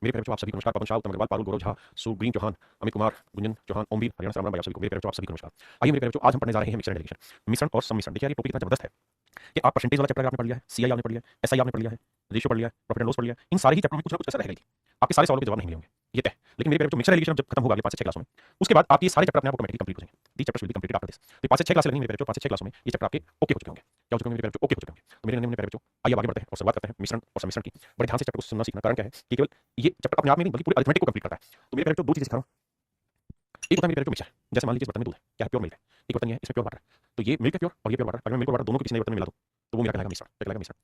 मेरे प्यारे बच्चों, आप सभी को नमस्कार। पवन शाह, उत्तम अग्रवाल, पारुल, गौरव झा, सुग्रीव चौहान, अमित कुमार, गुंजन चौहान, ओमवीर, हरियाणा से राम राम भाई, आप सभी को मेरे प्यारे बच्चों, आप सभी को नमस्कार। आइए मेरे प्यारे बच्चों, आज हम पढ़ने जा रहे हैं मिक्सर एंड एडिशन, मिश्रण और सम्मिश्रण। देखिए यार, ये टॉपिक इतना जबरदस्त है कि आप परसेंटेज वाला चैप्टर आपने पढ़ लिया है, सीआई आपने पढ़ लिया है, एसआई आपने पढ़ लिया है, रेशियो पढ़ लिया है, प्रॉफिट एंड लॉस पढ़ लिया है। इन सारे ही चैप्टर में कुछ ना कुछ ऐसा रहेगा ही, आपके सारे सवालों के जवाब नहीं मिलेंगे, ये तय। लेकिन मेरे प्यारे बच्चों, मिक्सर एडिशन जब खत्म होगा अगले 5 से 6 क्लासों में, उसके बाद आपके सारे चैप्टर अपने आप ऑटोमेटिकली कंप्लीट हो जाएंगे। The chapters will be completed after this. तो 5 से 6 क्लासें लगेंगी मेरे प्यारे बच्चों, 5 से 6 क्लासों में ये चैप्टर आपके ओके हो चुके होंगे। क्या हो चुके होंगे मेरे प्यारे बच्चों? ओके हो चुके होंगे। तो मेरे प्यारे बच्चों, आइए आगे बढ़ते हैं और शुरुआत करते हैं मिश्रण और सम्मिश्रण की। बड़े ध्यान से चैप्टर को सुनना सीखना। कारण क्या है कि केवल ये चैप्टर अपने आप में नहीं बल्कि पूरे अरिथमेटिक को कंप्लीट करता है। तो मेरे प्यारे बच्चों, दो चीजें सिखा रहा हूं। एक होता है मेरे प्यारे बच्चों मिक्सर, जैसे मान लीजिए इस बर्तन में दूध है, क्या है? प्योर मिल्क है। एक बर्तन ये है, इसमें प्योर वाटर है। तो ये मिल्क है प्योर और ये प्योर वाटर। अगर मैं मिल्क और वाटर दोनों को किसी नए बर्तन में मिला दूं तो वो मेरा कहलाएगा मिश्रण, कहलाएगा मिश्रण।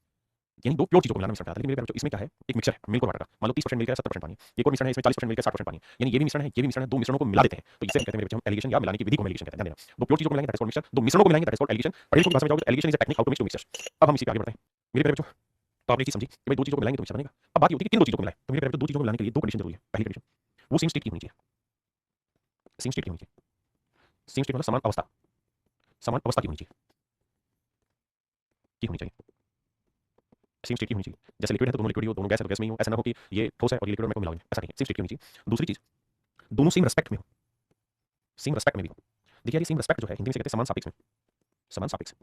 यानी दो प्योर चीजों को मिलाना मिश्रण कहलाता है। लेकिन मेरे बच्चों, इसमें क्या है? एक मिक्सर है मिल्क और वाटर का। मान लो 30% मिल्क है, 70% पानी है। एक और मिश्रण है, इसमें 40% मिल्क है, 60% पानी है। यानी ये भी मिश्रण है, ये भी मिश्रण है। दो मिश्रणों को मिला देते हैं तो इसे हम कहते हैं मेरे बच्चों, हम एलिगेशन या मिलाने की विधि को एलिगेशन कहते हैं। ध्यान देना, दो प्योर चीजों को मिलाएंगे दैट इज कॉल्ड मिक्सर, दो मिश्रणों को मिलाएंगे दैट इज कॉल्ड एलिगेशन। पढ़े लिखे की भाषा में जाओगे तो alligation is a technique how to mix two mixtures. अब हम इसी पे आगे बढ़ते हैं मेरे प्यारे बच्चों। तो आपने एक चीज समझी कि भाई दो चीजों को मिलाएंगे तो मिक्सर बनेगा। अब बात ये होती है कि किन दो चीजों को मिलाएं। तो मेरे प्यारे बच्चों, दो चीजों को मिलाने के लिए दो कंडीशन जरूरी है। पहली कंडीशन, वो सेम स्टेट की होनी चाहिए। सेम स्टेट की होनी चाहिए। सेम स्टेट मतलब समान अवस्था, समान अवस्था की होनी चाहिए, की होनी चाहिए। सेम स्टेट की होनी चाहिए। जैसे लिक्विड है तो दोनों लिक्विड ही हो, दोनों गैस है तो गैस में ही हो। ऐसा ना हो कि ये ठोस है और ये लिक्विड में को मिला हुआ है, ऐसा नहीं है। सेम स्टेट की होनी चाहिए। दूसरी चीज, दोनों सेम रेस्पेक्ट में हो, सेम रेस्पेक्ट में भी हो। देखिए ये सेम रेस्पेक्ट जो है हिंदी में से कहते हैं समान सापेक्ष में, समान सापेक्ष।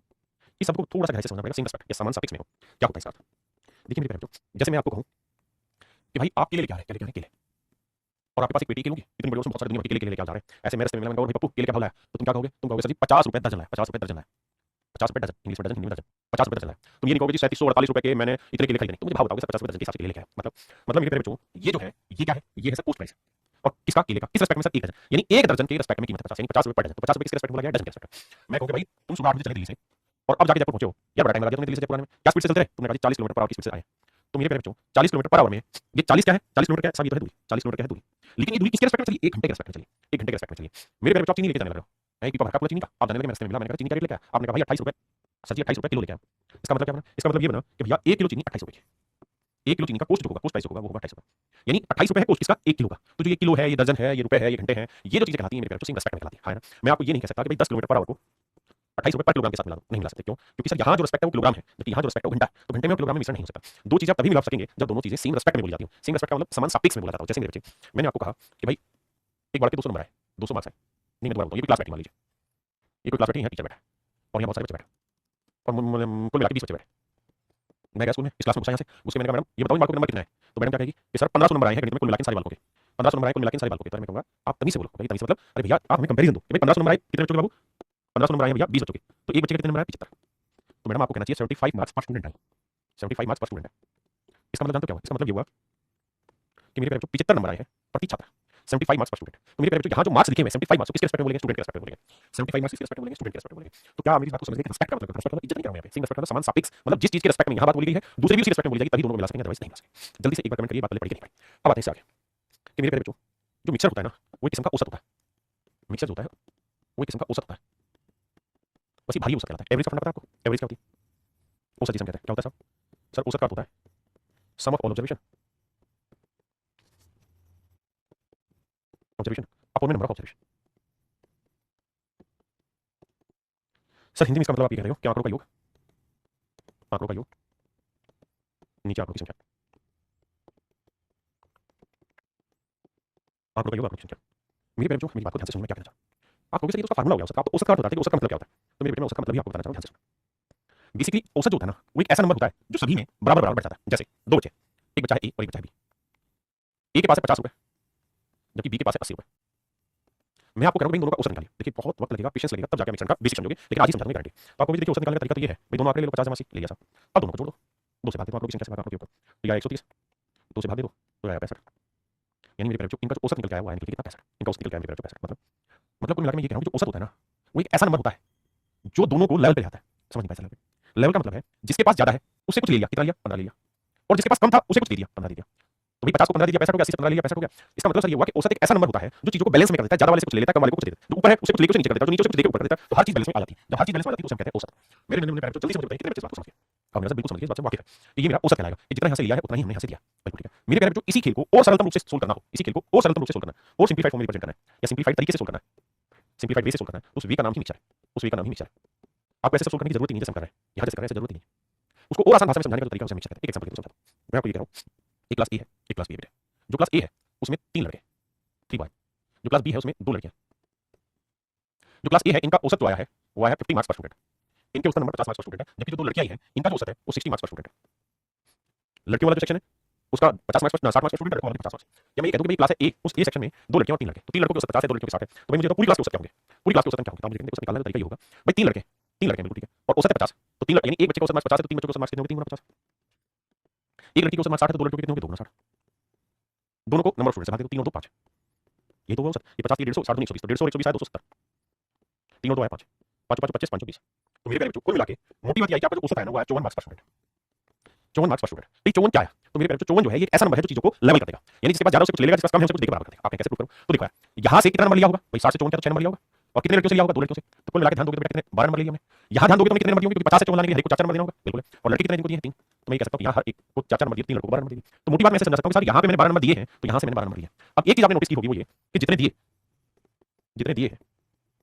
इस शब्द को थोड़ा सा गहराई से समझना पड़ेगा। सेम रेस्पेक्ट या समान सापेक्ष में हो, क्या होता है इसका अर्थ? देखिए मेरे प्यारे बच्चों, जैसे मैं आपको कहूं कि भाई आप केले लेके आ रहे हैं, क्या लेके आ रहे हैं? केले। और आपके पास एक पेटी केलों की इतनी बड़ी, उसमें बहुत सारे दुनिया भर के केले लेके आ रहे हैं। ऐसे मेरे रास्ते में मिला, मैंने कहा भाई पप्पू केले क्या भाव लाया? तो तुम क्या कहोगे? तुम कहोगे सर जी 50 रुपए दर्जन लाया, 50 रुपए दर्जन लाया। 50 रुपए डजन, इंग्लिश में डजन, हिंदी में दर्जन। 50 रुपए दर्जन लाया। तुम ये नहीं कहोगे जी 3748 रुपए के मैंने इतने केले खरीदे नहीं। तुम मुझे भाव बताओगे सर 50 रुपए दर्जन के हिसाब से केले लेके आया। मतलब मेरे प्यारे बच्चों, ये जो है ये क्या है? ये है सर कॉस्ट प्राइस। और किसका? केले का। किस रेस्पेक्ट में सर? एक डजन। यानी एक दर्जन के रेस्पेक्ट में कीमत है 50, यानी 50 रुपए पर डजन। तो 50 रुपए किस रेस्पेक्ट में बोला गया? डजन के रेस्पेक्ट में। मैं कहूंगा भाई तुम सुबह 8 बजे चले दिल्ली से और अब जाके जयपुर पहुंचे हो, यार बड़ा टाइम लगा दिया तुमने दिल्ली से जयपुर आने में। क्या स्पीड से चलते रहे? तुमने कहा 40 किलोमीटर पर आवर की स्पीड से आए। तो मेरे प्यारे बच्चों, 40 किलोमीटर पर आवर में ये 40 क्या है? 40 किलोमीटर क्या है? सब ये तो है दूरी, 40 किलोमीटर क्या है? दूरी। लेकिन ये दूरी किसके रेस्पेक्ट में चली? 1 घंटे के रेस्पेक्ट में चली। 1 घंटे के रेस्पेक्ट में चली। मेरे प्यारे बच्चों, आप चीनी लेके जाने लग रहे हो, है पीपा भर का पूरा चीनी का। आप जाने लगे, मैं रास्ते में मिला, मैंने कहा चीनी क्या रेट लेके आया? आपने कहा भाई 28 रुपए। सर जी 28 रुपए किलो लेके आया। इसका मतलब क्या बना? इसका मतलब ये बना कि भैया 1 किलो चीनी 28 रुपए की। 1 किलो चीनी का कॉस्ट जो होगा, कॉस्ट प्राइस होगा, वो होगा 28 रुपए। यानी 28 रुपए है कॉस्ट किसका? 1 किलो का। तो जो ये किलो है, ये दर्जन है, ये रुपए है, ये घंटे हैं, ये जो चीजें कहलाती हैं मेरे प्यारे बच्चों, सेम रेस्पेक्ट में कहलाती है ना। मैं आपको ये नहीं कह सकता कि भाई 10 किलोमीटर पर आवर को 28 रुपए पर किलोग्राम के साथ मिला दो, नहीं मिला सकते। क्यों? क्योंकि सर यहाँ जो रेस्पेक्ट है वो किलोग्राम है, जबकि यहाँ जो रेस्पेक्ट है वो घंटा है। तो घंटे में और किलोग्राम में मिश्रण नहीं हो सकता। दो चीजें आप तभी मिला सकेंगे जब दोनों चीजें सेम रेस्पेक्ट में बोली जाती हो। सेम रेस्पेक्ट का मतलब समान सापेक्ष में बोला जाता है। जैसे मेरे बच्चे, मैंने आपको कहा कि भाई एक बार पे 200 नंबर आए, 200 मार्क्स आए। नहीं मैं दोबारा बताऊं, ये क्लास बैठी मान लीजिए, ये कोई क्लास बैठी है, टीचर बैठा है और यहाँ बहुत सारे बच्चे बैठे और कुल मिला के 20 बच्चे बैठे। मैं गया स्कूल में, इस क्लास में घुसा यहाँ से घुस के मैंने कहा मैडम ये बताओ इन बालकों के नंबर कितने हैं? तो मैडम क्या कहेगी कि सर 1500 नंबर आए हैं गणित में कुल मिला के सारे बालकों के। 1500 नंबर आए कुल मिला के सारे बालकों के। तो मैं कहूंगा आप तमीज से बोलो। भाई तमीज से मतलब अरे भैया आप हमें कंपैरिजन दो। भाई 1500 नंबर आए कितने बच्चों के बाबू? 1500 नंबर आए भैया 20 बच्चों के। तो एक बच्चे के कितने नंबर आए? 75। तो मैडम आपको कहना चाहिए 75 मार्क्स पर स्टूडेंट है। 75 मार्क्स पर स्टूडेंट है। इसका मतलब जानते हो क्या हुआ? इसका मतलब ये हुआ कि मेरे पेपर में 75 नंबर आए हैं प्रति छात्र, 75 मार्क्स पर स्टूडेंट। तो मेरे पेपर में यहाँ जो मार्क्स लिखे हुए हैं 75 मार्क्स, किसके रेस्पेक्ट में बोलेंगे? स्टूडेंट के रेस्पेक्ट में बोलेंगे। 75 मार्क्स किसके रेस्पेक्ट में बोलेंगे? स्टूडेंट के रेस्पेक्ट में बोलेंगे। तो क्या मेरी बात को समझने की रेस्पेक्ट का मतलब रेस्पेक्ट मतलब इज्जत नहीं कर रहा हूं यहाँ पे। सेम रेस्पेक्ट मतलब समान सापेक्ष, मतलब जिस चीज के रेस्पेक्ट में यहाँ बात बोली गई है दूसरे भी उसी रेस्पेक्ट में बोली जाएगी, तभी दोनों को मिला सकेंगे, अदरवाइज नहीं मिला सकेंगे। जल्दी से एक बार कमेंट करिए, बात पहले पढ़ी कि नहीं पढ़ी। अब आते हैं इससे आगे कि मेरे प्यारे बच्चों, जो मिक्सर होता है ना वो एक किस्म का औसत होता है। मिक्सर जो होता है वो एक किस्म का औसत होता है। बस ये भारी औसत कहलाता है। एवरेज का फंडा पता है आपको? एवरेज क्या होती है? औसत जिसे हम कहते हैं। क्या होता है साहब? सर औसत का अर्थ होता है sum of all observation, observation upon में number of observation. Sir Hindi में इसका मतलब आप ये कह रहे हो कि आंकड़ों का योग, आंकड़ों का योग, नीचे आंकड़ों की संख्या, आंकड़ों का योग, आंकड़ों की संख्या। मेरे प्यारे बच्चों, मेरी बात को ध्यान से सुनना, मैं क्या कहना चाहता हूं। आप कहोगे सर ये तो उसका फार्मूला हो गया औसत का। आप तो औसत का अर्थ बताते हैं कि औसत का मतलब क्या होता है। तो मेरे बेटे में औसत का मतलब ही आपको बताना चाहता हूं, ध्यान से सुनना। बेसिकली औसत जो होता है ना वो एक ऐसा नंबर होता है जो सभी में बराबर बराबर बढ़ जाता है। जैसे दो बच्चे, एक बच्चा है ए और एक बच्चा है बी। ए के पास है 50 रुपए जबकि बी के पास है 80 रुपए। मैं आपको कहूंगा इन दोनों का औसत निकालिए। देखिए बहुत वक्त लगेगा, पेशेंस लगेगा, तब जाके मिक्सर का बेसिक समझोगे, लेकिन आज ही समझा दूंगा गारंटी। तो आपको भी देखिए औसत निकालने का तरीका तो ये है, भाई दोनों आंकड़े ले लो 50 जमा 80 ले लिया साहब। अब दोनों को जोड़ दो, दो से भाग दे दो आंकड़ों की संख्या से, आंकड़ों के ऊपर तो या 130, दो से भाग दे दो तो आया 65। यानी मेरे प्यारे बच्चों इनका जो औसत निकल के आया वो आया निकल के कितना? 65। इनका औसत निकल के आया मेरे प्यारे बच्चों 65। मतलब कुल मिला के मैं ये कह रहा हूं जो औसत होता है ना वो एक ऐसा नंबर होता है जो दोनों को लेवल पे ले आता है। समझ नहीं पाए लेवल पे? लेवल का मतलब है जिसके पास ज्यादा है उससे कुछ ले लिया, कितना लिया? 15 ले लिया, और जिसके पास कम था उसे कुछ दे दिया, 15 दे दिया। तो भाई 50 को 15 दे दिया 65 हो गया, 80 से 15 ले लिया 65 हो गया। इसका मतलब सर ये हुआ कि औसत एक ऐसा नंबर होता है जो चीजों को बैलेंस में कर देता है। ज्यादा वाले से कुछ ले लेता है, कम वाले को कुछ दे देता है। जो ऊपर है उसे कुछ लेके उसे नीचे कर देता है, जो नीचे से कुछ लेके ऊपर कर देता है। तो हर चीज बैलेंस में आ जाती है। जब हर चीज बैलेंस में आ जाती है तो उसे हम कहते हैं औसत। मेरे नन्हे प्यारे बच्चों जल्दी से मुझे बताइए कितने बच्चे इस बात को समझ गए? अब मेरा बिल्कुल समझ गए, इस बात से वाकिफ है कि ये मेरा औसत कहलाएगा। ये जितना यहाँ से लिया है उतना ही हमने यहाँ से दिया, बिल्कुल ठीक है। मेरे प्यारे बच्चों इसी खेल को और सरलतम रूप से सोल्व करना हो, इसी खेल को और सरलतम रूप से सोल्व करना है और सिंपलीफाइड फॉर्म में रिप्रेजेंट करना है या सिंपलीफाइड तरीके से सोल्व करना है, सिंपलीफाइड वे से सोल्व करना है, तो उस वे का नाम ही मिक्सर है। उस वे का नाम ही मिक्सर है। आपको ऐसे सोल्व करने की जरूरत ही नहीं, जैसे हम कर रहे हैं यहाँ जैसे कर रहे हैं, ऐसे जरूरत ही नहीं। उसको और आसान भाषा में समझाने का तरीका उसे मिक्सर कहते हैं। एक एग्जांपल देता हूं। मैं आपको ये कह रहा हूं एक क्लास ए है, एक क्लास बी है बेटा। जो क्लास ए है उसमें 3 लड़के, 3 बॉय। जो क्लास बी है उसमें 2 लड़कियां। जो क्लास ए है इनका औसत जो आया है वो आया है 50 मार्क्स पर स्टूडेंट, इनके औसत नंबर 50 मार्क्स पर स्टूडेंट है, जबकि जो 2 लड़कियां हैं इनका जो औसत है वो 60 मार्क्स पर स्टूडेंट है। लड़कियों वाला जो सेक्शन है उसका 50 मार्क्स पर 60 मार्क्स पर स्टूडेंट, लड़कों वाला 50 मार्क्स। या मैं ये कह दूं कि भाई क्लास है ए, उस ए सेक्शन में 2 लड़कियां और 3 लड़के, तो 3 लड़कों के औसत 50 है, 2 लड़कियों के 60 है, तो भाई मुझे तो पूरी क्लास के औसत क्या होंगे, पूरी क्लास के औसत क्या होंगे, तो आप मुझे औसत निकालने का तरीका ये होगा भाई 3 लड़के, 3 लड़के बिल्कुल ठीक है, और औसत है 50, तो 3 यानी एक बच्चे का औसत मार्क्स 50 है, तो 3 बच्चों के औसत मार्क्स कितने होंगे, 3 गुना 50। एक लड़की के औसत मार्क्स 60 है, तो 2 लड़कियों के कितने होंगे, 2 गुना 60। दोनों को नंबर ऑफ स्टूडेंट्स भाग दो, 3 और 2 5, ये तो औसत, ये 50 की 150, 60 120, तो 150 और 120 है 270, 3 और 2 है 5, 5 5 25 5 20। तो मेरे प्यारे बच्चों कुल मिला के मोटी बात ये है कि आपका जो औसत है ना वो है 54 मार्क्स पर स्टूडेंट, 54 मार्क्स पर स्टूडेंट। ठीक 54 क्या है, तो मेरे प्यारे बच्चों 54 जो है ये एक ऐसा नंबर है जो चीजों को लेवल कर देगा, यानी जिसके पास ज्यादा उससे कुछ ले लेगा, जिसके पास कम है उससे कुछ देकर बराबर कर देगा। आप कैसे प्रूव करो, तो देखो यार यहाँ से कितना नंबर लिया होगा भाई, 60 से 54 का तो 6 नंबर लिया होगा, और कितने लड़कियों से लिया होगा, 2 लड़कियों से, तो कुल मिला के ध्यान दोगे तो कितने 12 नंबर लिए हमने। यहाँ ध्यान दोगे तो कितने नंबर दिए, क्योंकि 50 से 54 लाने के लिए हर को 4 नंबर देना होगा, बिल्कुल। और लड़की कितने इनको दिए हैं 3, तो मैं ये कह सकता हूँ यहाँ हर एक को 4 नंबर दिए, 3 लड़कों को 12 नंबर दिए। तो मोटी बात मैं समझा सकता हूँ सर यहाँ पे मैंने 12 नंबर दिए हैं, तो यहाँ से मैंने 12 नंबर दिए। अब एक चीज आपने नोटिस की होगी वो ये कि जितने दिए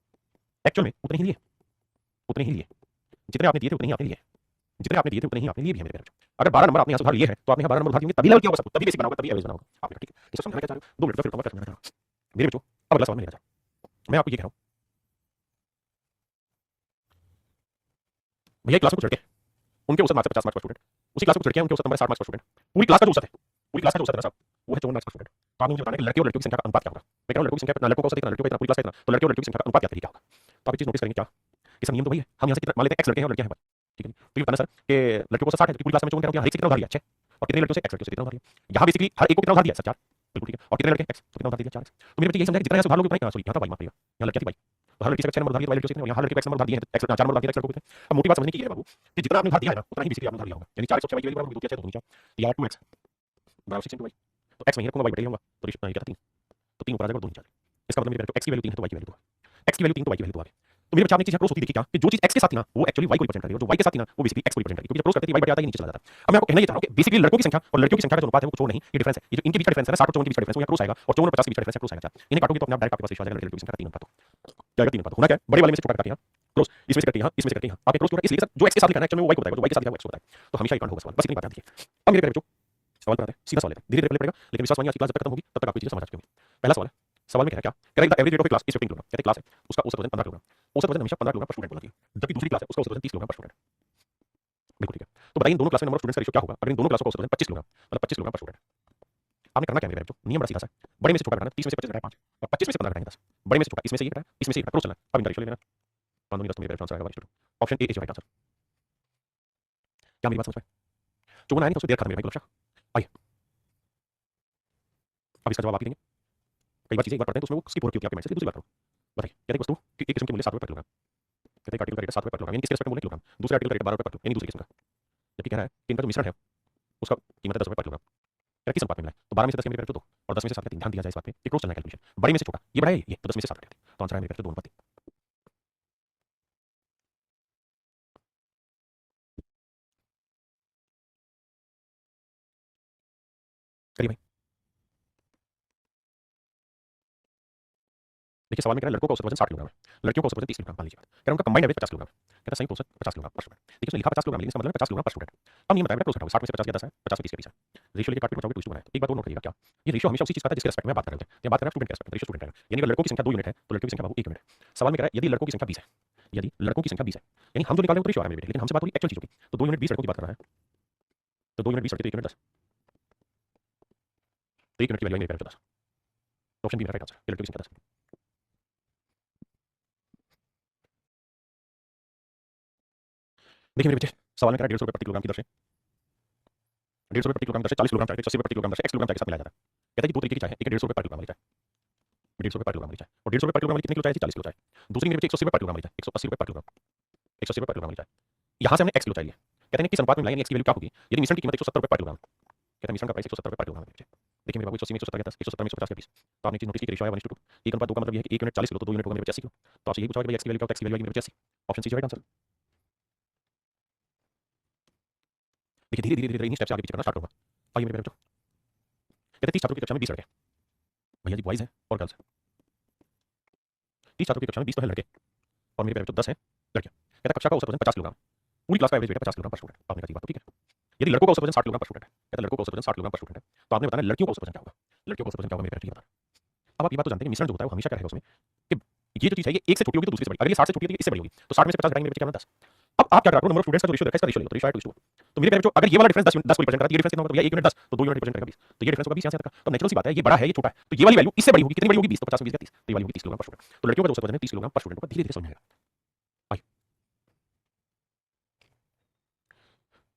एक्चुअल में उतने ही लिए, उतने ही लिए, जितने आपने दिए थे उतने ही आपने लिए, जितने आपने दिए थे उतने ही आपने लिए भी है मेरे प्यारे बच्चों। अगर 12 नंबर आपने यहाँ से उधार लिए हैं तो आपने यहाँ 12 नंबर उधार दिए, तभी लेवल किया होगा सब, तभी बेसिक बना होगा, तभी एवरेज बना होगा आपने। ठीक है, ये सब समझना क्या चाह रहे हो, 2 मिनट का फिर बताऊंगा क्या समझना चाह रहा हूं मेरे बच्चों। अब अगला सवाल मैं लेना चाह रहा हूं, मैं आपको ये कह रहा हूं भैया क्लास में कुछ लड़के उनके औसत मार्क्स 50 मार्क्स पर स्टूडेंट, उसी क्लास में कुछ लड़कियां उनके औसत नंबर 60 मार्क्स पर स्टूडेंट, पूरी क्लास का जो औसत है, पूरी क्लास का जो औसत है ना साहब वो है 54 मार्क्स पर स्टूडेंट। तो आपने मुझे बताना है कि लड़के और लड़कियों की संख्या का अनुपात क्या होगा। मैं कह रहा हूं लड़कों की संख्या कितना, लड़कों का औसत कितना, लड़कियों का इतना, पूरी क्लास का इतना, तो लड़के और लड़कियों की संख्या का अनुपात क्या तरीका होगा। तो आप एक चीज नोटिस करेंगे क्या कि सर नियम तो वही है, हम यहाँ से कितना मान लेते हैं x लड़के हैं और लड़कियां हैं, ठीक है। तो ये बताना सर कि लड़कियों को 60 है, पूरी क्लास में 54 हर एक से कितना उधार लिया 6, और कितने लड़कियों से x लड़कियों से कितना उधार लिया। यहाँ बेसिकली हर एक को कितना उधार दिया सर 4, बिल्कुल ठीक है, और कितने लड़के x तो कितना उधार दिया 4x। तो मेरे बच्चे यही समझा कि जितना यहाँ से उधार लोगे उतना, सॉरी यहाँ तो भाई माफ करिएगा, यहाँ लड़कियां थी भाई, तो हर लड़की से 6 नंबर उधार दिया, लड़कियों से कितने, यहाँ हर लड़के को x नंबर उधार दिए हैं, x 4 नंबर उधार दिया, x लड़कों को कितने। अब मोटी बात समझने की है बाबू कि जितना आपने उधार दिया है ना उतना ही बेसिकली आपने उधार लिया होगा, यानी 4 सबसे y की वैल्यू बराबर 2 की 6 तो 2 या 2x बराबर 6 y, तो x वहीं रखूंगा y बटे लूंगा, तो ये क्या 3, तो 3 ऊपर आ जाएगा और 2 नीचे आ जाएगा। इसका मतलब मेरे बेटे x की वैल्यू 3 है तो y की वैल्यू 2 है, x की वैल्यू 3 तो y की वैल्यू 2 आ गई। तो मेरे बच्चे आपने एक चीज अप्रोच होती देखी क्या कि जो चीज x के साथ थी ना वो एक्चुअली y को रिप्रेजेंट कर रही है, और जो y के साथ थी ना वो बेसिकली x को रिप्रेजेंट कर रही है, क्योंकि अप्रोच करते ही y बटे आता है नीचे चला जाता है। अब मैं आपको कहना ये चाह रहा हूं कि बेसिकली लड़कों की संख्या और लड़कियों की संख्या का जो अनुपात है वो कुछ और नहीं, ये डिफरेंस है, ये जो इनके बीच का डिफरेंस है ना 60 और 54 के बीच का डिफरेंस, वो यहाँ क्रॉस आएगा, और 54 और 50 के बीच का डिफरेंस है क्रॉस आएगा। इन्हें काटोगे तो अपने आप डायरेक्ट आपके पास रेशियो आ जाएगा लड़कियों की संख्या का 3 अनुपात क्या आएगा, 3 अनुपात होना क्या है, बड़े वाले में से छोटा काटते हैं क्रॉस, इसमें से करके यहाँ, इसमें से करके यहाँ, आपके क्रॉस क्यों है, इसलिए सर जो x के साथ लिखा है एक्चुअली वो y को बताएगा, जो y के साथ लिखा है वो x को बताएगा, तो हमेशा ये कांड होगा सवाल, बस इतनी बात ध्यान रखिए। अब मेरे प्यारे बच्चों सवाल पर आते हैं, सीधा सवाल लेते हैं, धीरे धीरे पड़ेगा लेकिन विश्वास मानिए आज की क्लास जब तक खत्म होगी तब तक आपको चीजें समझ आ चुकी होंगी। पहला सवाल है, सवाल में कह रहा है क्या, कह रहा है average rate of class is 15 kilogram, कहते क्लास है उसका औसत वजन 15 किलोग्राम, औसत वजन हमेशा 15 किलोग्राम पर स्टूडेंट होना चाहिए, जबकि दूसरी क्लास है उसका औसत वजन 30 किलोग्राम पर स्टूडेंट, बिल्कुल ठीक है। तो बताइए इन दोनों क्लास में नंबर ऑफ स्टूडेंट्स का रेशियो क्या होगा अगर इन दोनों क्लासों का औसत वजन 25 किलोग्राम, मतलब 25 किलोग्राम पर स्टूडेंट। आपने करना क्या है मेरे बच्चों, नियम बड़ा सीधा सा है, बड़े में से छोटा घटाना, 30 में से 25 घटाए 5, और 25 में से 15 घटाएंगे 10, बड़े में से छोटा इसमें से ये घटाए, इसमें से ये घटाए, क्रॉस चलना है, अब इनका रेशियो ले लेना, 5 2 10 मेरे आंसर आएगा 22। Option A is right answer. क्या मेरी बात समझ पाए, जो बनाया नहीं तो उसे देर खत्म मेरे भाई लक्ष्य। आइए अब इसका जवाब आप ही देंगे, कई बार चीजें एक बार पढ़ते हैं तो उसमें वो स्किप हो रही होती है आपके माइंड से, दूसरी बात करो बताइए। कहते हैं वस्तु की एक किस्म की मूल्य 7 रुपये पर किलोग्राम, कहते हैं आर्टिकल का रेट 7 रुपये पर किलोग्राम, यानी किसके रेस्पेक्ट में बोले किलोग्राम, दूसरे आर्टिकल का रेट 12 रुपये पर किलो यानी दूसरी किस्म का, जबकि कह रहा है कि इनका जो मिश्रण है उसका कीमत है 10 रुपये पर किलोग्राम, कह किस अनुपात में मिला है, तो 12 में से 10 मेरे 2 और 10 में से 7 का 3, ध्यान दिया जाए इस बात पे कि क्रॉस चलना है कैलकुलेशन, बड़े में से छोटा ये बड़ा है ये, तो 10 में से 7 घटाते, तो आंसर है मेरे 2 अनुपात 3। करिए भाई, देखिए सवाल में कह रहा है लड़कों का औसत वजन 60 किलोग्राम है, लड़कियों का औसत वजन 30 किलोग्राम, मान लीजिए बात कह रहा हूं उनका कंबाइंड एवरेज 50 किलोग्राम, कहता है संयुक्त औसत 50 किलोग्राम पर स्टूडेंट। देखिए उसने लिखा 50 किलोग्राम लेकिन इसका मतलब है 50 किलोग्राम पर स्टूडेंट। अब नियम बताया बेटा क्रॉस हटाओ, 60 में से 50 गया 10 है, 50 में 30 के बीच है, रेशियो लेके काट के बचाओगे तो 2 बनाए। एक बात और नोट करिएगा क्या, ये रेशियो हमेशा उसी चीज का है जिसके रेस्पेक्ट में बात कर रहे हैं, बात कर रहे हैं स्टूडेंट के रेस्पेक्ट में, रेशियो स्टूडेंट आएगा, यानी अगर लड़कों की संख्या 2 यूनिट है तो लड़कियों की संख्या बाबू 1 यूनिट है। सवाल में कह रहा है यदि लड़कों की संख्या 20 है, यदि लड़कों की संख्या 20 है, यानी हम जो निकाल रहे हैं वो रेशियो आ रहा है मेरे बेटे, लेकिन हमसे बात हो रही है एक्चुअल चीजों की, तो 2 यूनिट 20 लड़कों की बात कर रहा है, तो 2 यूनिट 20 लड़के तो 1 यूनिट 10, तो 1 यूनिट की वैल्यू मेरे पेरेंट 10, ऑप्शन बी मेरा राइट आंसर, लड़कियों की संख्या 10। देखिए मेरे बच्चे सवाल में कह रहा है 150 रुपये प्रति किलोग्राम की दर से, 150 रुपये प्रति किलोग्राम दर से 40 किलोग्राम चाय 180 रुपये प्रति किलोग्राम दर से x किलोग्राम चाय के साथ मिलाया जाता है। कहता है कि 2 तरीके की चाय है, एक है 150 रुपये पर किलोग्राम वाली चाय, 150 रुपये पर किलोग्राम वाली चाय, और 150 रुपये पर किलोग्राम वाली कितने किलो चाय थी, 40 किलो चाय। दूसरी मेरे बच्चे 180 रुपये पर किलोग्राम वाली चाय, 180 रुपये पर किलोग्राम, 180 रुपये पर किलोग्राम वाली चाय, यहाँ से हमने x किलो चाय लिया, कहते हैं किस अनुपात में मिलाएंगे, x की वैल्यू क्या होगी यदि मिश्रण की कीमत 170 रुपये पर किलोग्राम, कहते हैं मिश्रण का प्राइस 170 रुपये पर किलोग्राम है। देखिए मेरे बाबू 180 में 170 10, 170 में 150 के 20, तो आपने चीज नोटिस की रेशियो है 1:2, एक अनुपात 2 का मतलब ये है कि 1 यूनिट 40 किलो तो 2 यूनिट होगा मेरे बच्चे 80 किलो, तो आपसे यही पूछा कि x की वैल्यू क्या है, x की वैल्यू आएगी मेरे बच्चे 80, ऑप्शन सी राइट आंसर। देखिए धीरे धीरे धीरे इन्हीं स्टेप से आगे पीछे करना स्टार्ट होगा। आइए मेरे बच्चों, कहते हैं 30 छात्रों की कक्षा में 20 लड़के, भैया जी बॉयज हैं और गर्ल्स हैं, 30 छात्रों की कक्षा में 20 तो है लड़के और मेरे बच्चों 10 है लड़कियां, कहता है कक्षा का औसत वजन 50 किलोग्राम, पूरी क्लास का एवरेज वेट है 50 किलोग्राम पर स्टूडेंट। आपने कहा बात तो ठीक है, यदि लड़कों का औसत वजन 60 किलोग्राम पर स्टूडेंट है, कहता है लड़कों का औसत वजन 60 किलोग्राम पर स्टूडेंट है, तो आपने बताना लड़कियों का औसत वजन क्या होगा। लड़कियों को औसत वजन क्या होगा मेरे पेरेंट्स ये बता। अब आप ये बात तो जानते हैं कि मिश्रण जो होता है वो हमेशा क्या रहेगा उसमें कि ये जो चीज़ है ये एक से छोटी होगी तो दूसरे से बड़ी, अगर ये 60 से छोटी है तो ये इससे बड़ी होगी, तो 60 में से 50 घटाएंगे मेरे बच्चे क्या बना 10। अब आप क्या करो नंबर ऑफ स्टूडेंट्स का जो रेशियो देखा इसका रेशियो ले लो, तो रेशियो है 2:1। तो मेरे पेरेंट्स अगर ये वाला डिफरेंस 10 रिप्रेजेंट करता है, ये डिफरेंस कितना होगा तो भैया 1 यूनिट 10 तो 2 यूनिट रिप्रेजेंट करेगा 20, तो ये डिफरेंस होगा 20 यहाँ से तक का। तो नेचुरल सी बात है ये बड़ा है ये छोटा है, तो ये वाली वैल्यू इससे बड़ी होगी, कितनी बड़ी होगी 20, तो 50 में 20 30, तो ये वाली होगी 30 किलोग्राम पर स्टूडेंट। तो लड़कियों का जो औसत वजन है 30 किलोग्राम पर स्टूडेंट होगा, धीरे धीरे समझ में आएगा। आइए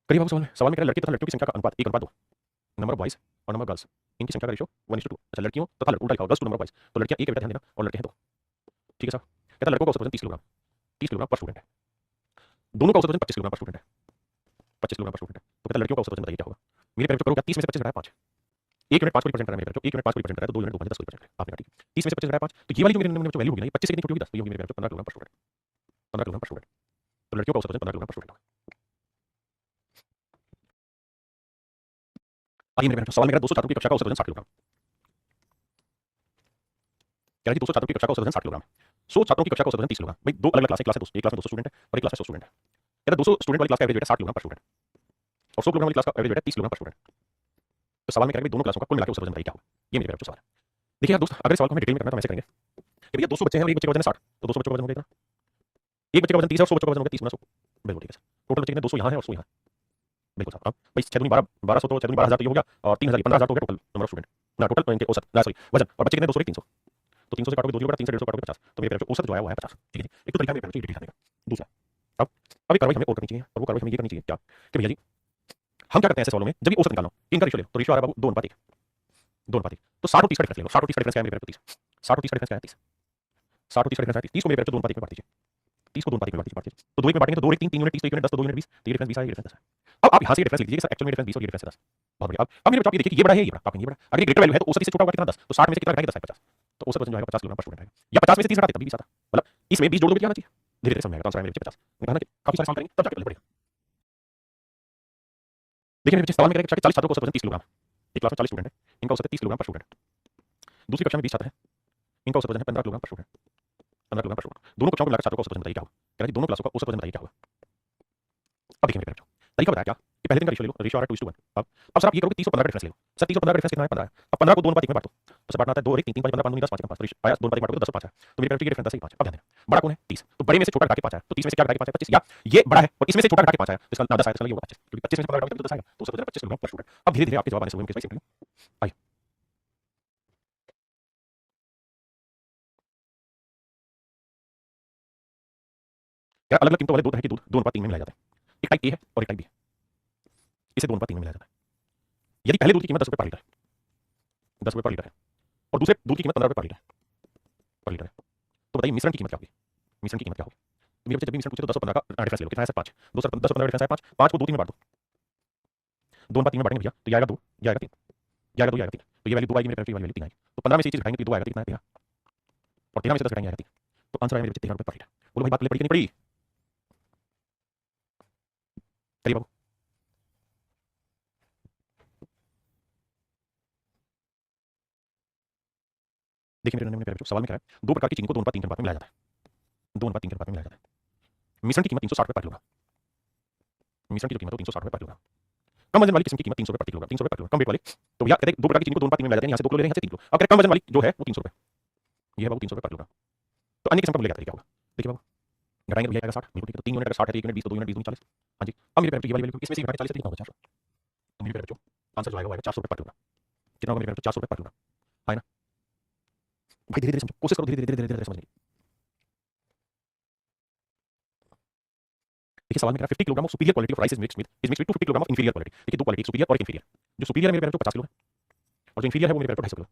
करिए बाबू सवाल में कह रहा है लड़के तथा लड़कियों की संख्या का अनुपात 1:2, नंबर ऑफ बॉयज और नंबर गर्ल्स इनकी संख्या का रेशियो 1:2। अच्छा लड़कियों तथा उल्टा लिखा होगा girls to number of boys, तो लड़कियां एक है बेटा ध्यान देना और लड़के हैं 2। ठीक है सर, कहता है लड़कों का औसत वजन 30 किलोग्राम पर स्टूडेंट है, दोनों का औसत वजन 25 किलोग्राम पर स्टूडेंट है, 25 किलोग्राम पर स्टूडेंट है। तो कहता है लड़कियों का औसत वजन बताइए क्या होगा। मेरे पेरेंट्स करो क्या 30 में से 25 घटाया 5, 1 यूनिट 5 को रिप्रेजेंट कर रहा है मेरे पेरेंट्स, 1 यूनिट 5 को रिप्रेजेंट कर रहा है तो 2 यूनिट 2 5 10 को रिप्रेजेंट करेगा आपने ठीक। 30 में से 25 घटाया 5, तो ये वाली जो मेरे जो वैल्यू होगी ना ये 25 से कितनी छोटी होगी 10, तो ये होगी मेरे पेरेंट्स 15 किलोग्राम पर स्टूडेंट, 15 किलोग्राम पर स्टूडेंट। तो लड़कियों का औसत वजन 15 किलोग्राम पर स्टूडेंट होगा। आइए मेरे पेरेंट्स सवाल में कह रहा है 200 छात्रों की कक्षा का औसत वजन 60 किलोग्राम, कह रहा है 200 छात्रों की कक्षा का औसत वजन 60 किलोग्राम है, 100 छात्रों की कक्षा का औसत वजन 30 किलोग्राम। भाई दो अलग-अलग क्लास है, एक क्लास में 200 स्टूडेंट है और एक क्लास में 100 स्टूडेंट है। कहता है 200 स्टूडेंट वाली क्लास का एवरेज वेट है 60 किलोग्राम पर स्टूडेंट और 100 किलोग्राम वाली क्लास का एवरेज वेट है 30 किलोग्राम पर स्टूडेंट। तो सवाल में कह रहा है दोनों क्लासों का कुल मिलाकर औसत वजन बताइए क्या होगा। ये मेरे पेरेंट्स सवाल है। देखिए यार दोस्त अगर सवाल को हमें डिटेल में करना तो हम ऐसे करेंगे कि भैया 200 बच्चे हैं और एक बच्चे का वजन है 60, तो 200 बच्चों का वजन हो गया इतना, एक बच्चे का वजन 30 है और 100 बच्चों का वजन हो गया 30 गुना 100, बिल्कुल ठीक है सर। टोटल बच्चे कितने 200 यहाँ है और 100 यहाँ है, बिल्कुल सर। अब भाई 6 दूनी 12, 1200 तो 6 दूनी 12,000 तो ये हो गया और 3,000 15,000 तो हो गया टोटल नंबर ऑफ स्टूडेंट ना, टोटल इनके औसत ना सॉरी वजन, और बच्चे कितने 200 300, तो 300 से काटोगे 2 जीरो 3 से 150 काटोगे 50, तो मेरे पेरेंट्स औसत जो आया वो है 50। ठीक है जी, एक तो तरीका मेरे पेरेंट्स डिटेल करने का। दूसरा अब एक कार्रवाई हमें और करनी चाहिए और वो कार्रवाई हमें ये करनी चाहिए क्या कि भैया जी हम क्या करते हैं ऐसे सवालों में जब ये औसत निकालना हो इनका रेशियो ले लो, तो रेशियो आ रहा है बाबू 2:1, 2:1। तो 60 और 30 का डिफरेंस ले लो, 60 और 30 का डिफरेंस क्या है मेरे पेरेंट्स 30, 60 और 30 का डिफरेंस क्या है 30, 60 और 30 का डिफरेंस है 30 को मेरे पेरेंट्स 2:1 में बांट दीजिए, 30 को 2:1 में बांट दीजिए, तो 2 एक में बांटेंगे तो 2 1 3 3 यूनिट 30 तो 1 यूनिट 10 तो 2 यूनिट 20, तो ये डिफरेंस 20 है ये डिफरेंस 10 है। अब आप यहाँ से डिफरेंस लिख लीजिए सर एक्चुअल में डिफरेंस 20 और ये डिफरेंस 10, बहुत बढ़िया। अब मेरे बच्चों आप ये देखिए ये बड़ा है ये बड़ा, आप ये बड़ा अगर ये ग्रेटर वैल्यू है तो औसत इससे छोटा होगा कितना 10, तो 60 में से कितना घटाएंगे 10 है 50, तो औसत वजन जो है 50 किलोग्राम पर स्टूडेंट रहेगा, या 50 में से 30 घटाते तब भी 20 आता, मतलब इसमें 20 जोड़ दोगे क्या आना चाहिए, धीरे धीरे समझ आएगा। तो आंसर है मेरे बच्चे 50, निकालना काफी सारे सवाल करेंगे तब जाके पहले बढ़ेगा। देखिए मेरे बच्चे सवाल में कह रहे हैं 40 छात्रों को औसत वजन 30 किलोग्राम, एक क्लास में 40 स्टूडेंट है, इनका औसत है 30 किलोग्राम पर स्टूडेंट, दूसरी कक्षा में 20 छात्र हैं, इनका औसत वजन है 15 किलोग्राम पर स्टूडेंट, 15 किलोग्राम पर स्टूडेंट। दोनों कक्षाओं को मिलाकर छात्रों का औसत वजन बताइए क्या होगा। कह रहा है दोनों क्लासों का औसत वजन बताइए क्या होगा। अब देखिए मेरे बच्चों तरीका बताया क्या कि पहले दिन का रेशियो ले लो, रेशियो आ रहा है 2:1। अब सर आप ये करोगे 30 और 15 का डिफरेंस ले लो, सर 30 और 15 का डिफरेंस कितना है 15 है, अब 15 को 2 अनुपात 1 में बांट दो, तो सर बांटना आता है 2 और 1 3 3 5 15 5 9 10 5 5 आया 2 अनुपात 1 बांटोगे तो 10 और 5 है, तो मेरे पेरेंट्स ये डिफरेंस 10 5 है। अब ध्यान देना बड़ा कौन है 30, तो बड़े में से छोटा घटा के 5 आया, तो 30 में से क्या घटा के 5 है 25, या ये बड़ा है और इसमें से छोटा घटा के 5 आया तो इसका ना 10 आया, तो ये होगा 25, क्योंकि 25 में से 15 घटाओगे तो 10 आएगा, तो उसका वजन 25 किलोग्राम पर स्टूडेंट। अब धीरे धीरे आपके जवाब आने से हुए केस बाय सिंपली। आइए क्या अलग अलग कीमतों वाले दो तरह के दूध 2:3 में मिलाया जाता है, एक टाइप ए है और एक टाइप बी है, इसे 2:3 में मिलाया जाता है। यदि पहले दूध की कीमत 10 रुपये पर लीटर है, 10 रुपये पर लीटर है और दूसरे दूध की कीमत 15 रुपये पर लीटर है, पर लीटर है, तो बताइए मिश्रण की कीमत क्या होगी, मिश्रण की कीमत क्या होगी। तो मेरे बच्चे जब भी मिश्रण पूछे तो 10 और 15 का डिफरेंस ले लो, कितना है सर 5, 2 10 और 15 डिफरेंस है 5, 5 को 2 3 में बांट दो, 2:3 में बांटेंगे भैया तो ये आएगा 2, ये आएगा 3, ये आएगा 2, ये आएगा 3, तो ये वैल्यू 2 आएगी मेरे पेरेंट्स, ये वैल्यू 3 आएगी, तो 15 में से ये चीज घटाएंगे तो 2 आएगा, कितना है 13, और 13 में से 10 घटाएंगे आएगा 3, तो आंसर आएगा मेरे बच्चे 13 रुपये पर लीटर। बोलो भाई बात पड़ी कि नहीं पड़ी, करिए बाबू। देखिए मेरे प्यारे बच्चों सवाल में क्या है, दो प्रकार की चीनी को 2:3 के अनुपात में मिलाया जाता है, 2:3 के अनुपात में मिलाया जाता है। मिश्रण की कीमत 360 रुपये पर किलोग्राम, मिश्रण की जो कीमत है 360 रुपये पर किलोग्राम। कम वजन वाली किस्म की कीमत 300 रुपये प्रति किलोग्राम, 300 रुपये पर किलोग्राम, कम वेट वाले तो भैया कहते हैं दो प्रकार की चीनी को 2:3 में मिलाया जाता है, यहाँ से 2 किलो ले रहे हैं यहाँ से 3 किलो। अब कम वजन वाली जो है वो 300 रुपये, ये है बाबू 300 रुपये पर किलोग्राम। तो अन्य किस्म का मूल्य क्या होगा, देखिए बाबू घटाएंगे तो भैया आएगा 60, बिल्कुल ठीक है, तो 3 यूनिट अगर 60 है तो 1 यूनिट 20 तो 2 यूनिट 20 40। हाँ जी अब मेरे पेरेंट्स ये वाली वैल्यू इसमें से घटाएं 40 से कितना होगा 400, तो मेरे पेरेंट्स आंसर जो आएगा वो आएगा 400 रुपये पर किलोग्राम। कितना होगा मेरे पेरेंट्स 400 रुपये पर किलोग्राम, है ना भाई धीरे धीरे समझो, कोशिश करो धीरे धीरे धीरे धीरे समझने की। देखिए सवाल में कह रहा है 50 kilogram of superior quality of rice is mixed with 250 kilogram of inferior quality. देखिए दो क्वालिटी सुपीरियर और एक इंफीरियर, जो सुपीरियर है मेरे पेरेंट्स 50 किलो है और जो इंफीरियर है वो मेरे parents 250 kilo.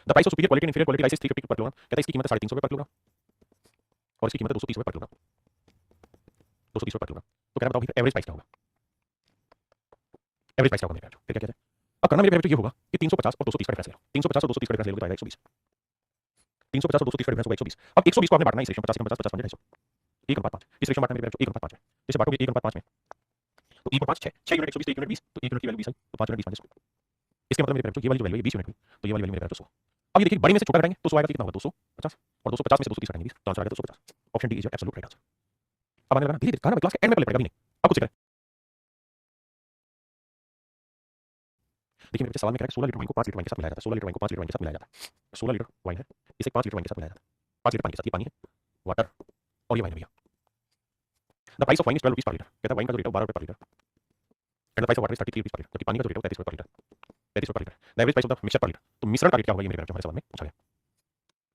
The price of superior quality and inferior quality rice is 350 पर किलोग्राम, कहता है इसकी कीमत है 350 रुपये पर किलोग्राम और इसकी कीमत है 230 रुपये पर किलोग्राम, 230 रुपये पर किलोग्राम। तो कह रहा बताओ एवरेज प्राइस क्या होगा, एवरेज प्राइस क्या होगा मेरे पेरेंट्स, फिर क्या कहते हैं। अब करना मेरे पेरेंट्स ये होगा कि 350 और 230 का डिफरेंस ले लो, 350 और 230 का डिफरेंस ले लो तो आएगा 120, 350 और 230 का डिफरेंस होगा 120। अब 120 को आपने बांटना है इस रेशियो 50 50 50 250, 1:5, इस रेशियो में बांटना मेरे पेरेंट्स 1:5 है, जैसे बांटोगे 1:5 में तो 1:5 6 यूनिट 120 तो 1 यूनिट 20, तो 1 यूनिट की वैल्यू 20 आई, तो 5 यूनिट 20 माइनस, इसके मतलब मेरे पेरेंट्स ये वाली जो वैल्यू है 20 यूनिट हुई, तो ये वाली वैल्यू मेरे पेरेंट्स 100। अब ये देखिए बड़ी में से छोटा घटाएंगे तो 100 आएगा, कितना होगा 250 और 250 में से 230 घटाएंगे 20, तो आंसर आएगा 250। Option D is your absolute right answer. अब आने लगा धीरे धीरे, कहा ना क्लास के एंड में पहले पड़ेगा भी नहीं, अब कुछ करें देखिए मेरे सवाल में कह रहा है 16 लीटर वाइन को 5 लीटर वाइन के साथ मिलाया जाता है, 16 लीटर वाइन को 5 लीटर वाइन के साथ मिलाया जाता है। 16 लीटर वाइन है, इसे 5 लीटर वाइन के साथ मिलाया जाता है। 5 लीटर पानी के साथ, ये पानी है, वाटर और ये वाइन है भैया। The price of wine is 12 rupees per litre. कहता है वाइन का जो रेट है 12 रुपए पर litre and the price of water is 33 rupees per litre, जबकि पानी का जो रेट है 33 रुपए पर लीटर, 33 रुपए पर litre. The average price of the mixture पर लीटर। तो मिश्रण का रेट क्या होगा, ये मेरे हमारे सवाल में पूछा गया।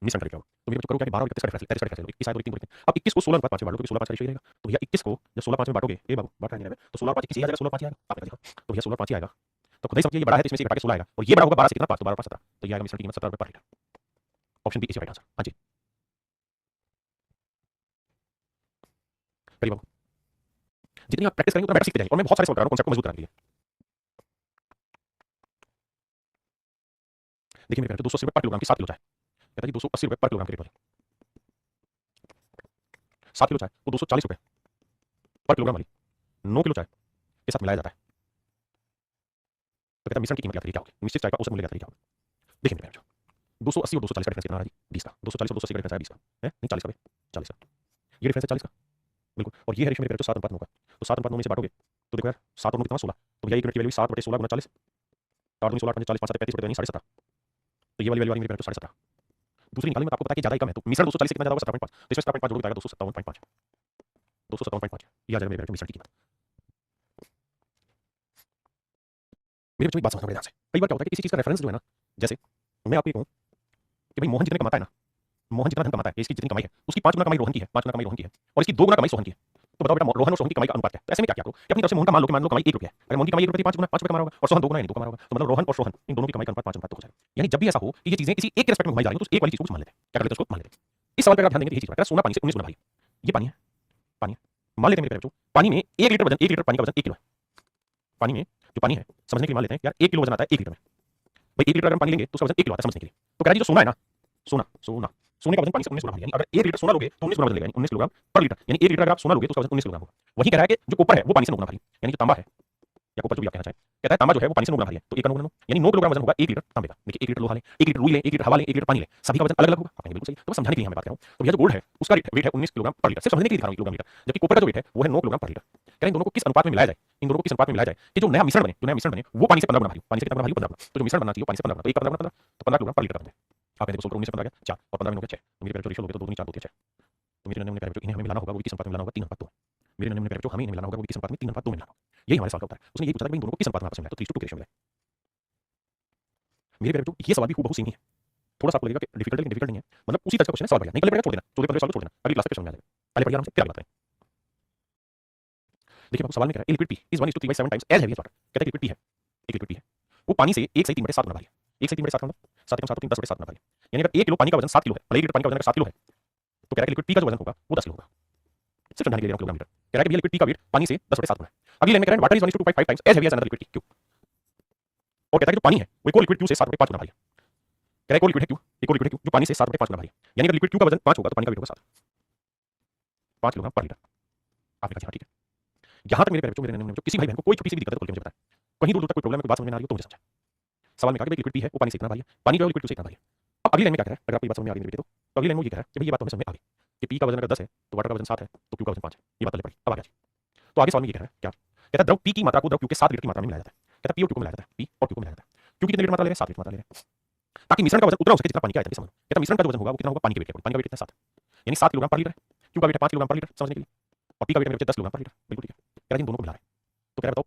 मिश्रण का रेट क्या होगा, तो मेरे बच्चों करो क्या, 12 और 31 का डिफरेंस, 33 का डिफरेंस, 21 आए तो 3 को, अब 21 को 16 अनुपात 5 में बांटो, क्योंकि 16 5 का रेशियो रहेगा। तो भैया 21 को जब 16 5 में बांटोगे, ए बाबू बांट नहीं रहे, तो 16 5 21 आ जाएगा, 16 5 ही आएगा, आपने देखा। तो भैया 16 5 ही आएगा। तो खुद ही समझिए ये बड़ा है, तो इसमें से घटा के 16 आएगा, और ये बड़ा होगा 12 से कितना, 5, तो 12 5 17, तो ये आएगा मिश्रण की कीमत 17 रुपए पर litre. Option B is right answer. हाँ जी करिए बाबू, जितनी आप प्रैक्टिस करेंगे उतना बेटर सीखते जाएंगे, और मैं बहुत सारे सवाल कर रहा हूं कांसेप्ट को मजबूत करने के लिए। देखिए मेरे 280 रुपए पर किलोग्राम की 7 किलो चाय, कहता है 280 रुपए पर किलोग्राम की रेट वाली 7 किलो चाय वो 240 रुपए पर किलोग्राम वाली 9 किलो चाय के साथ मिलाया जाता है। तो कहता है मिश्रण की कीमत क्या होगी, निश्चित चाय का औसत मूल्य क्या होगा। देखिए मेरे 280 और 240 का डिफरेंस कितना आ रहा है, 20 का। 240 और 280 का डिफरेंस है 20 का, है नहीं 40 का, 40 का, ये डिफरेंस है 40 का, बिल्कुल। और ये है रेशियो मेरे 7 अनुपात 9 का, तो 7 अनुपात 9 में से बांटोगे तो देखो यार 7 और 9 कितना 16, तो भैया 1 यूनिट की वैल्यू 7 बटे 16 गुना 40, 8 दूनी 16 8 40 5 7 35 बटे 17, तो ये वाली वैल्यू आ रही है मेरे 17.5। दूसरी निकाली मैं आपको पता है कि ज्यादा ही कम है, तो मिश्रण 240 से कितना ज्यादा होगा 17.5, तो इसमें 17.5 जोड़ जाएगा 257.5, 257.5 ये आ जाएगा मेरे मिश्रण की कीमत। मेरे बच्चों एक बात समझना बड़े ध्यान से, कई बार क्या होता है कि किसी चीज का रेफरेंस जो है ना, जैसे मैं आपको ये कहूं कि भाई मोहन जितने कमाता है ना, मोहन जितना धन कमाता है, इसकी जितनी कमाई है उसकी 5 गुना कमाई रोहन की है, 5 गुना कमाई रोहन की है, और इसकी 2 गुना कमाई सोहन की है। तो बताओ बेटा रोहन और सोहन की कमाई का अनुपात क्या है। तो ऐसे में क्या करो कि अपनी तरफ से मोहन का मान लो कि मान लो कमाई 1 रुपया है, अगर मोहन की कमाई 1 रुपये 5 गुना 5 रुपये कमा रहा होगा, और सोहन 2 गुना यानी 2 कमा रहा होगा, तो मतलब रोहन और सोहन इन दोनों की कमाई का अनुपात 5 अनुपात 2 हो जाएगा। यानी जब भी ऐसा हो कि ये चीजें किसी एक के रिस्पेक्ट में घुमाई जा रही हो, तो एक वाली चीज को मान लेते हैं, क्या कर लेते हैं उसको मान लेते हैं। इस सवाल पर अगर ध्यान देंगे तो यही चीज है, सोना पानी से 19 गुना भारी, ये पानी है, पानी है, मान लेते हैं मेरे बच्चों पानी में 1 लीटर वजन, 1 लीटर पानी का वजन 1 किलो है। पानी में जो पानी है समझने के लिए मान लेते हैं यार 1 किलो वजन आता है 1 लीटर में, भाई 1 लीटर अगर हम पानी लेंगे तो उसका वजन 1 किलो आता है समझने के लिए। तो कह रहा है जो सोना है ना, सोना सोना सोने का वजन पानी से 19 गुना भारी, यानी अगर 1 लीटर सोना लोगे तो 19 गुना वजन लेगा, यानी 19 किलोग्राम पर लीटर, यानी 1 लीटर अगर आप सोना लोगे तो उसका वजन 19 किलोग्राम होगा। वही कह रहा है कि जो कॉपर है वो पानी से 9 गुना भारी, यानी जो तांबा है या कॉपर जो भी आप कहना चाहें, कहता है तांबा जो है वो पानी से 9 गुना भारी है, तो 1 का 9 गुना 9 यानी 9 किलोग्राम वजन होगा 1 लीटर तांबे का। देखिए 1 लीटर लोहा लें, 1 लीटर रुई लें, 1 लीटर हवा लें, 1 लीटर पानी लें, सभी का वजन अलग अलग होगा, आपने बिल्कुल सही। तो बस समझाने के लिए मैं बात कर रहा हूं। तो भैया जो गोल्ड है उसका वेट है 19 किलोग्राम पर लीटर, सिर्फ समझने के लिए दिखा रहा हूं किलोग्राम लीटर, जबकि कॉपर का जो वेट है वो है 9 किलोग्राम पर लीटर। कह रहे हैं इन दोनों को किस अनुपात में मिलाया जाए, इन दोनों को किस अनुपात में मिलाया जाए कि जो नया मिश्रण बने, जो नया मिश्रण बने वो पानी से 15 गुना भारी, पानी से कितना भारी 15 गुना, तो जो मिश्रण बनना चाहिए पानी से 15 गुना, तो 1 का 15 गुना 15, तो 15 किलोग्राम पर लीटर बनता है। आपने देखो 16 19 से 15 गया 4 और 15 में हो गया 6, तो मेरे रेशियो लोगे तो 2 2 4 2 6, तो मेरे नन्हे मुन्ने इन्हें हमें मिलाना होगा, वो किस अनुपात में मिलाना होगा 3 अनुपात 2। मेरे नन्हे मुन्ने हमें इन्हें मिलाना होगा वो किस अनुपात में 3 अनुपात 2 में मिलाना होगा। यही हमारे सवाल का उत्तर है। उसने यही पूछा था कि इन दोनों को किस अनुपात में आपस में मिलाया, तो 3:2 के रेशियो में मिलाया। मेरे बेटे ये सवाल भी खूब सेम ही है, थोड़ा सा आपको लगेगा कि डिफिकल्ट, लेकिन डिफिकल्ट नहीं है, मतलब उसी तरह का क्वेश्चन है, सवाल बढ़िया नहीं कर ले बेटा छोड़ देना, जो 15 सवाल छोड़ देना, अगली क्लास में समझ में आ जाएगा। पहले पढ़िए आराम से फिर आगे बात करें। देखिए आपको सवाल में कह रहा है liquid P is 1:3/7 times as heavy as water. कहता है लिक्विड पी है, एक लिक्विड पी है वो पानी से 1 से 3/7 गुना भारी है। 1 से 3/7 का मतलब 7 7 3 10/7 गुना भारी, यानी अगर 1 किलो पानी का वजन 7 किलो है, मतलब 1 लीटर पानी का वजन अगर 7 किलो है, तो कह रहा है कि लिक्विड पी का जो वजन होगा वो 10 किलो होगा। सिर्फ समझाने के लिए किलोग्राम लीटर कह रहा है कि भैया लिक्विड पी का वेट पानी से 10/7 गुना है। अगली लाइन में कह रहा है water is 1:2.5 times as heavy as another liquid Q, और कहता है कि जो पानी है वो इक्वल लिक्विड क्यू से 7/5 गुना भारी है। कह रहा है इक्वल लिक्विड है क्यू, इक्वल लिक्विड है क्यू जो पानी से 7/5 गुना भारी है, यानी अगर लिक्विड क्यू का वजन 5 होगा तो पानी का वेट होगा 7, 5 किलोग्राम पर लीटर। आपने कहा ठीक है। यहां तक मेरे प्यारे बच्चों, मेरे नन्हे बच्चों, किसी भाई बहन को कोई छोटी सी भी दिक्कत है तो मुझे बताएं, कहीं दूर दूर तक कोई प्रॉब्लम है, कोई बात समझ में ना आ रही हो तो मुझे समझाएं। सवाल में कहा कि लिक्विड पी है वो पानी से इतना भारी है, पानी जो है लिक्विड क्यू से इतना भारी है। अब अगली लाइन में क्या कह रहा है, अगर आपको ये बात समझ में आ रही है मेरी तो अगली लाइन में ये कह रहा है कि भाई ये बात हमें समझ में आ गई कि पी का वजन अगर 10 है तो वाटर का वजन 7 है तो क्यू का वजन 5 है, ये बात पहले पड़ी। अब आगे तो आगे सवाल में ये कह रहा है क्या, कहता है द्रव पी की मात्रा को द्रव क्यू के 7 लीटर की मात्रा में मिलाया जाता है। कहता है पी और क्यू को मिलाया जाता है, पी और क्यू को मिलाया जाता है। क्यू कितने लीटर मात्रा ले रहे हैं, 7 लीटर मात्रा ले रहे हैं, ताकि मिश्रण का वजन उतना हो सके जितना पानी का आयतन के समान। कहता है मिश्रण का जो वजन होगा वो कितना होगा, पानी के वेट के, पानी का वेट कितना 7, यानी 7 किलोग्राम पर लीटर है, क्यू का वेट है 5 किलोग्राम पर लीटर समझने के लिए, और पी का वेट है 10 किलोग्राम पर लीटर, बिल्कुल ठीक है। कह रहा है इन दोनों को मिला रहे हैं, तो कह रहा है बताओ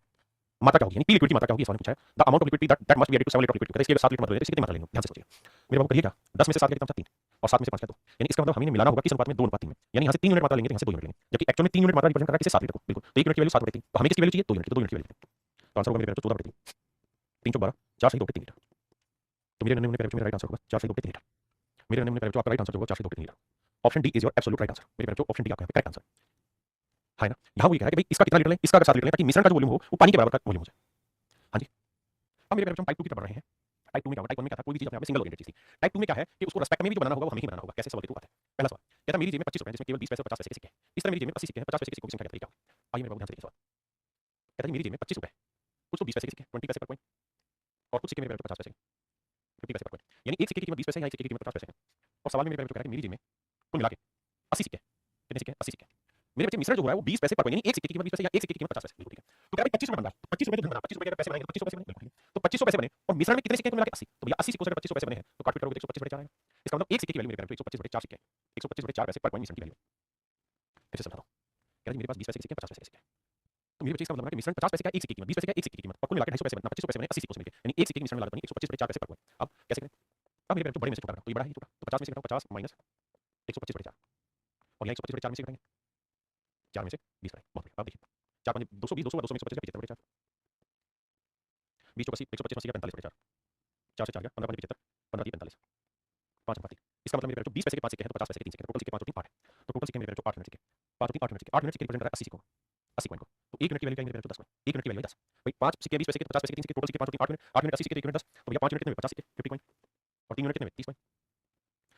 मात्रा क्या होगी, यानी पी लिक्विड की मात्रा क्या होगी, सवाल में पूछा है the amount of liquid that must be added to 7 litre liquid. कहता है इसके 7 लीटर मात्रा लेते हैं, इसकी कितनी मात्रा लेंगे, ध्यान से सोचिए मेरे बाबू, करिए क्या 10 में से 7 कितना 3 और 7 में से 5 2, यानी इसका मतलब हमें मिलाना होगा किस अनुपात में, 2 अनुपात 3 में, यानी यहां से 3 यूनिट मात्रा लेंगे तो यहां से 2 यूनिट लेंगे, जबकि एक्चुअल में 3 यूनिट मात्रा रिप्रेजेंट कर रहा है किसे 7 लीटर को, बिल्कुल। तो 1 यूनिट की वैल्यू 7/3, तो हमें किसकी वैल्यू चाहिए, 2 यूनिट, तो 2 यूनिट की वैल्यू, तो आंसर होगा मेरे 14/3, 3 × 12 4 से 2/3 लीटर। तो मेरे नन्हे मुन्ने मेरा राइट आंसर होगा 4 से 2/3 लीटर। मेरे नन्हे मुन्ने आपका राइट आंसर होगा 4 से 2/3 litre. Option D is your absolute right answer. मेरे बच्चों ऑप्शन डी आपका करेक्ट आंसर है ना। यहां वो ये कह रहा है कि भाई इसका कितना लीटर लें, इसका अगर 7 लीटर लें, ताकि मिश्रण का जो वॉल्यूम हो वो पानी के बराबर का वॉल्यूम हो जाए। हां जी। अब मेरे बच्चों टाइप 2 की तरफ बढ़ रहे हैं। टाइप 2 में क्या होगा, टाइप 1 में क्या था, कोई भी चीज अपने आप में सिंगल ओरिएंटेड चीज थी। टाइप 2 में क्या है कि उसको रिस्पेक्ट में भी जो बनाना होगा वो हमें ही बनाना होगा। कैसे, सवाल के थ्रू आता है। पहला सवाल कहता है मेरी जेब में 25 रुपए है जिसमें केवल 20 पैसे और 50 पैसे के सिक्के हैं। इस तरह मेरी जेब में 80 सिक्के हैं, 50 पैसे के सिक्कों की संख्या क्या है। आइए मेरे बाबू ध्यान से देखिए सवाल। कहता है मेरी जेब में 25 रुपए, कुछ तो 20 पैसे के सिक्के 20 पैसे पर कॉइन, और कुछ सिक्के मेरे बच्चों 50 पैसे के 50 पैसे पर कॉइन, यानी एक सिक्के की कीमत 20 पैसे है या एक सिक्के की कीमत 50 पैसे है। और सवाल में मेरे बच्चों कह रहा है कि मेरी जेब में कुल मिला के 80 सिक्के, कितने सिक्के, 80 सिक्के। मेरे बच्चे मिश्रण जो हो रहा है वो 20 पैसे पर कॉइन, यानी एक सिक्के की कीमत 20 पैसे या एक सिक्के की कीमत 50 पैसे, बिल्कुल ठीक है। तो कह रहा है 25 रुपए बन रहा है, 25 रुपए तो धन बना, 25 रुपए का पैसे बनेंगे, 25 रुपए कैसे बनेंगे, बिल्कुल ठीक है। तो 2500 पैसे बने और मिश्रण में कितने सिक्के मिला के 80, तो भैया 80 सिक्कों से 2500 पैसे बने हैं तो काट करोगे 125/4 आएगा। इसका मतलब एक सिक्के की वैल्यू मेरे पेरेंट्स 125/4 सिक्के 125/4 पैसे पर कॉइन मिश्रण की वैल्यू। फिर से समझाता हूं, कह रहे मेरे पास 20 पैसे के सिक्के 50 पैसे के सिक्के, तो मेरे बच्चे इसका मतलब है कि मिश्रण 50 पैसे का एक सिक्के की कीमत, 20 पैसे का एक सिक्के की कीमत और कुल मिलाकर 250 पैसे बनना 2500 पैसे बने 80 सिक्कों से मिलकर, यानी एक सिक्के की मिश्रण में लागत बनी 125/4 पैसे पर कॉइन। अब कैसे करें? अब मेरे पेरेंट्स बड़े में से छोटा करो तो ये बड़ा है, ये छोटा, तो 50 में से घटाओ 50 माइनस 125/4 और यहाँ 125/4 में से घटाएंगे 4 में से 20 करें, बहुत बढ़िया। अब देखिए 4 5 220 200 200 में 125 75/4 20 80 125 80 का 45/4 4 से 4 गया 15 5 75 15 3 45 5 5 इसका मतलब मेरे पेरेंट्स 20 पैसे के 5 सिक्के हैं तो 50 पैसे के 3 सिक्के, टोटल सिक्के 5 और 3 8 है, तो टोटल सिक्के मेरे पेरेंट्स 8 मिनट सिक्के 5 और 3 8 मिनट सिक्के 8 मिनट सिक्के रिप्रेजेंट कर रहा है 80 सिक्कों 80 कॉइन को, तो 1 मिनट की वैल्यू क्या है मेरे पेरेंट्स 10 कॉइन, 1 मिनट की वैल्यू 10 भाई 5 सिक्के 20 पैसे के 50 पैसे के 3 सिक्के, टोटल सिक्के 5 और 3 8 मिनट 8 मिनट 80 सिक्के तो 1 मिनट 10, तो भैया 5 मिनट कितने में 50 सिक्के 50 कॉइन और 3 मिनट कितने में 30 कॉइन।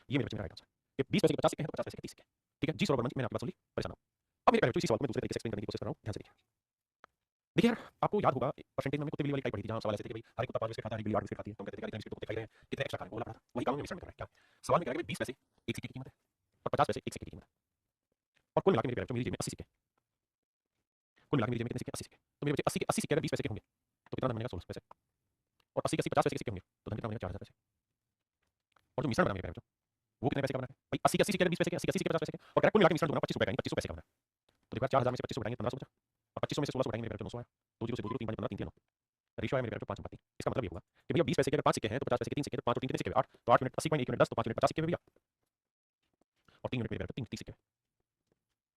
ये मेरे बच्चे मेरा राइट आंसर कि 20 पैसे के 50 सिक्के हैं तो 50 पैसे के 30 सिक्के, ठीक है जी सर मैंने आपकी बात सुन ली, परेशान हो। अब मेरे पेरेंट्स इसी सवाल को मैं दूसरे तरीके से एक्सप्लेन करने की कोशिश कर रहा हूं, ध्यान से देखिए। देखिए यार आपको याद होगा परसेंटेज में कुत्ते बिल्ली वाली टाइप पढ़ी थी जहां सवाल ऐसे थे कि भाई हर कुत्ता 5 बिस्किट खाता है, हर बिल्ली 8 बिस्किट खाती है, तो हम कहते थे कि इतने बिस्किट कुत्ते खा रहे हैं, कितने एक्स्ट्रा खा रहे हैं, बोला पड़ा था वही कानून में मिश्रण में कर रहा है क्या। सवाल में कह रहा है कि 20 पैसे एक सिक्के की कीमत है और 50 पैसे एक सिक्के की कीमत है और कुल मिलाकर मेरे पेरेंट्स मेरी जेब में 80 सिक्के, कुल मिलाकर मेरी जेब में कितने सिक्के 80 सिक्के, तो मेरे बच्चे 80 के 80 सिक्के अगर 20 पैसे के होंगे तो कितना धन बनेगा 16 पैसे और 80 के 80 50 पैसे के सिक्के होंगे तो धन कितना बनेगा 4000 पैसे और जो मिश्रण बना मेरे पेरेंट्स वो कितने पैसे का बना है भाई 80 के 80 सिक्के 20 पैसे के 80 के 80 सिक्के 50 पैसे के और कुल मिलाकर मिश्रण जो ना 25 रुपए का 25 पैसे का बना, तो देखो 4000 में से 25 घटाएंगे 1500 बचा और 2500 में से 1600 घटाएंगे मेरे पेरेंट्स 900 आया, 2 0 से 2 0 3 5 15 3 9 रेशियो है मेरे पेरेंट्स 5 इसका मतलब ये होगा कि भैया 20 पैसे के अगर 5 सिक्के हैं तो 50 पैसे के 3 सिक्के तो 5 और 3 कितने सिक्के 8 तो 8 मिनट 80 कॉइन 1 मिनट 10 तो 5 मिनट 50 सिक्के भैया और 3 मिनट मेरे पेरेंट्स 30 सिक्के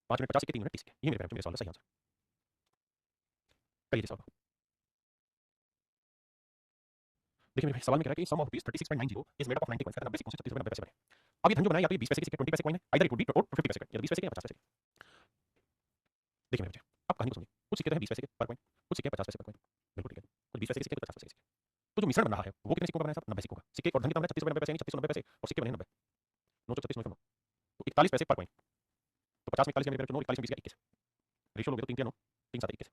5 मिनट 50 सिक्के 3 मिनट 30 सिक्के, ये मेरे पेरेंट्स मेरे सवाल का सही आंसर। करिए सवाल देखिए मेरे सवाल में कह रहा है कि sum of rupees 36.90 is made up of 90 coins का 90 सिक्कों से 36 रुपए 90 पैसे बने। अब ये धन जो बनाया या तो ये 20 पैसे के सिक्के 20 पैसे कॉइन है आइदर इट वुड बी और 50 पैसे का या 20 पैसे के या 50 पैसे के। देखिए मेरे बच्चे अब कहानी को सुनिए, कुछ सिक्के तो हैं 20 पैसे के पर कॉइन, कुछ सिक्के 50 पैसे पर कॉइन, बिल्कुल ठीक है, कुछ 20 पैसे के सिक्के तो 50 पैसे के सिक्के, तो जो मिश्रण बन रहा है वो कितने सिक्कों का बना है साहब 90 सिक्कों का, सिक्के और धन कितना बना 36 रुपए 90 पैसे यानी 3690 पैसे और सिक्के बने 90 9 36 9 तो 41 पैसे पर कॉइन, तो 50 में 41 मेरे पेरेंट्स 9 41 में 20 का 21 रेशियो लोगे तो 3 3 9 3 7 21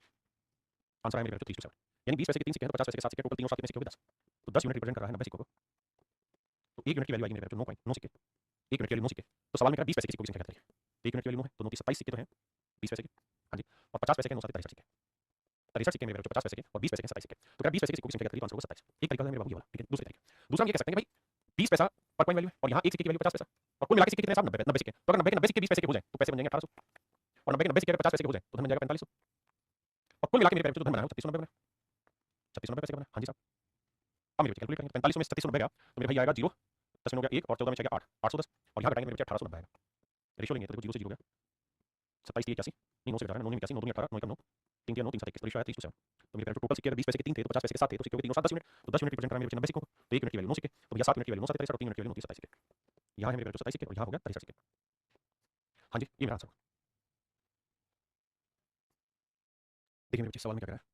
आंसर है मेरे पेरेंट्स 3 7 यानी 20 पैसे के 3 सिक्के हैं तो 50 पैसे के 7 सिक्के टोटल 3 और 7 कितने सिक्के हो गए 10, तो 10 यूनिट रिप्रेजेंट कर रहा है 90 सिक्कों को, तो 1 यूनिट की वैल्यू आएगी मेरे पेरेंट्स 9 कॉइन 9 सिक्के 1 यूनिट की वैल्यू 9 सिक्के, तो सवाल में कह रहा है 20 पैसे के सिक्कों की संख्या क्या है, 1 यूनिट की वैल्यू 9 है तो 9 27 सिक्के तो हैं 20 पैसे के, हां जी और 50 पैसे के 9 7 63 सिक्के 63 सिक्के मेरे पेरेंट्स 50 पैसे के और 20 पैसे के 27 सिक्के, तो कह रहा 20 पैसे के सिक्कों की संख्या क्या तो आंसर होगा 27। एक तरीका है मेरे बाबू ये वाला, ठीक है दूसरा तरीका, दूसरा हम ये कह सकते हैं कि भाई 20 पैसा पर कॉइन वैल्यू है और यहाँ एक सिक्के की वैल्यू 50 पैसा और कुल मिला के सिक्के कितने साहब 90 सिक्के, तो अगर 90 के 90 सिक्के 20 पैसे के हो जाए तो पैसे बन जाएंगे 1800 और 90 के 90 सिक्के 50 पैसे के हो जाए तो धन बन जाएगा 4500 और कुल मिला के मेरे पेरेंट्स जो धन बना है 3690 बना 3690 पैसे का बना, हाँ जी साहब। अब मेरे कैलकुलेट करेंगे 4500 में 3690 गया तो मेरे भाई आएगा 0 10 में हो गया 1 और 14 में आएगा 8 810 और यहाँ घटाएंगे मेरे बच्चे 1890 आएगा, रेशियो लेंगे तो देखो 0 से 0 गया 27 3 81 नहीं 9 से घटा रहा है 9 में 81 9 2 18 9 9 3 3 9 3 7 21 रेशियो आया 3 7 तो मेरे पेरेंट्स टोटल सिक्के 20 पैसे के 3 थे तो 50 पैसे के 7 थे तो सिक्के के 3 और 7 10 यूनिट तो 10 यूनिट रिप्रेजेंट कर रहा है मेरे बच्चे 90 सिक्कों तो 1 मिनट की वैल्यू 9 सिक्के तो भैया 7 मिनट की वैल्यू 9 7 और 3 मिनट की वैल्यू 9 27 सिक्के, यहाँ है मेरे पेरेंट्स 27 सिक्के और यहाँ हो गया 63 सिक्के, हाँ जी ये मेरा आंसर। देखिए मेरे बच्चे सवाल में क्या कह रहा है,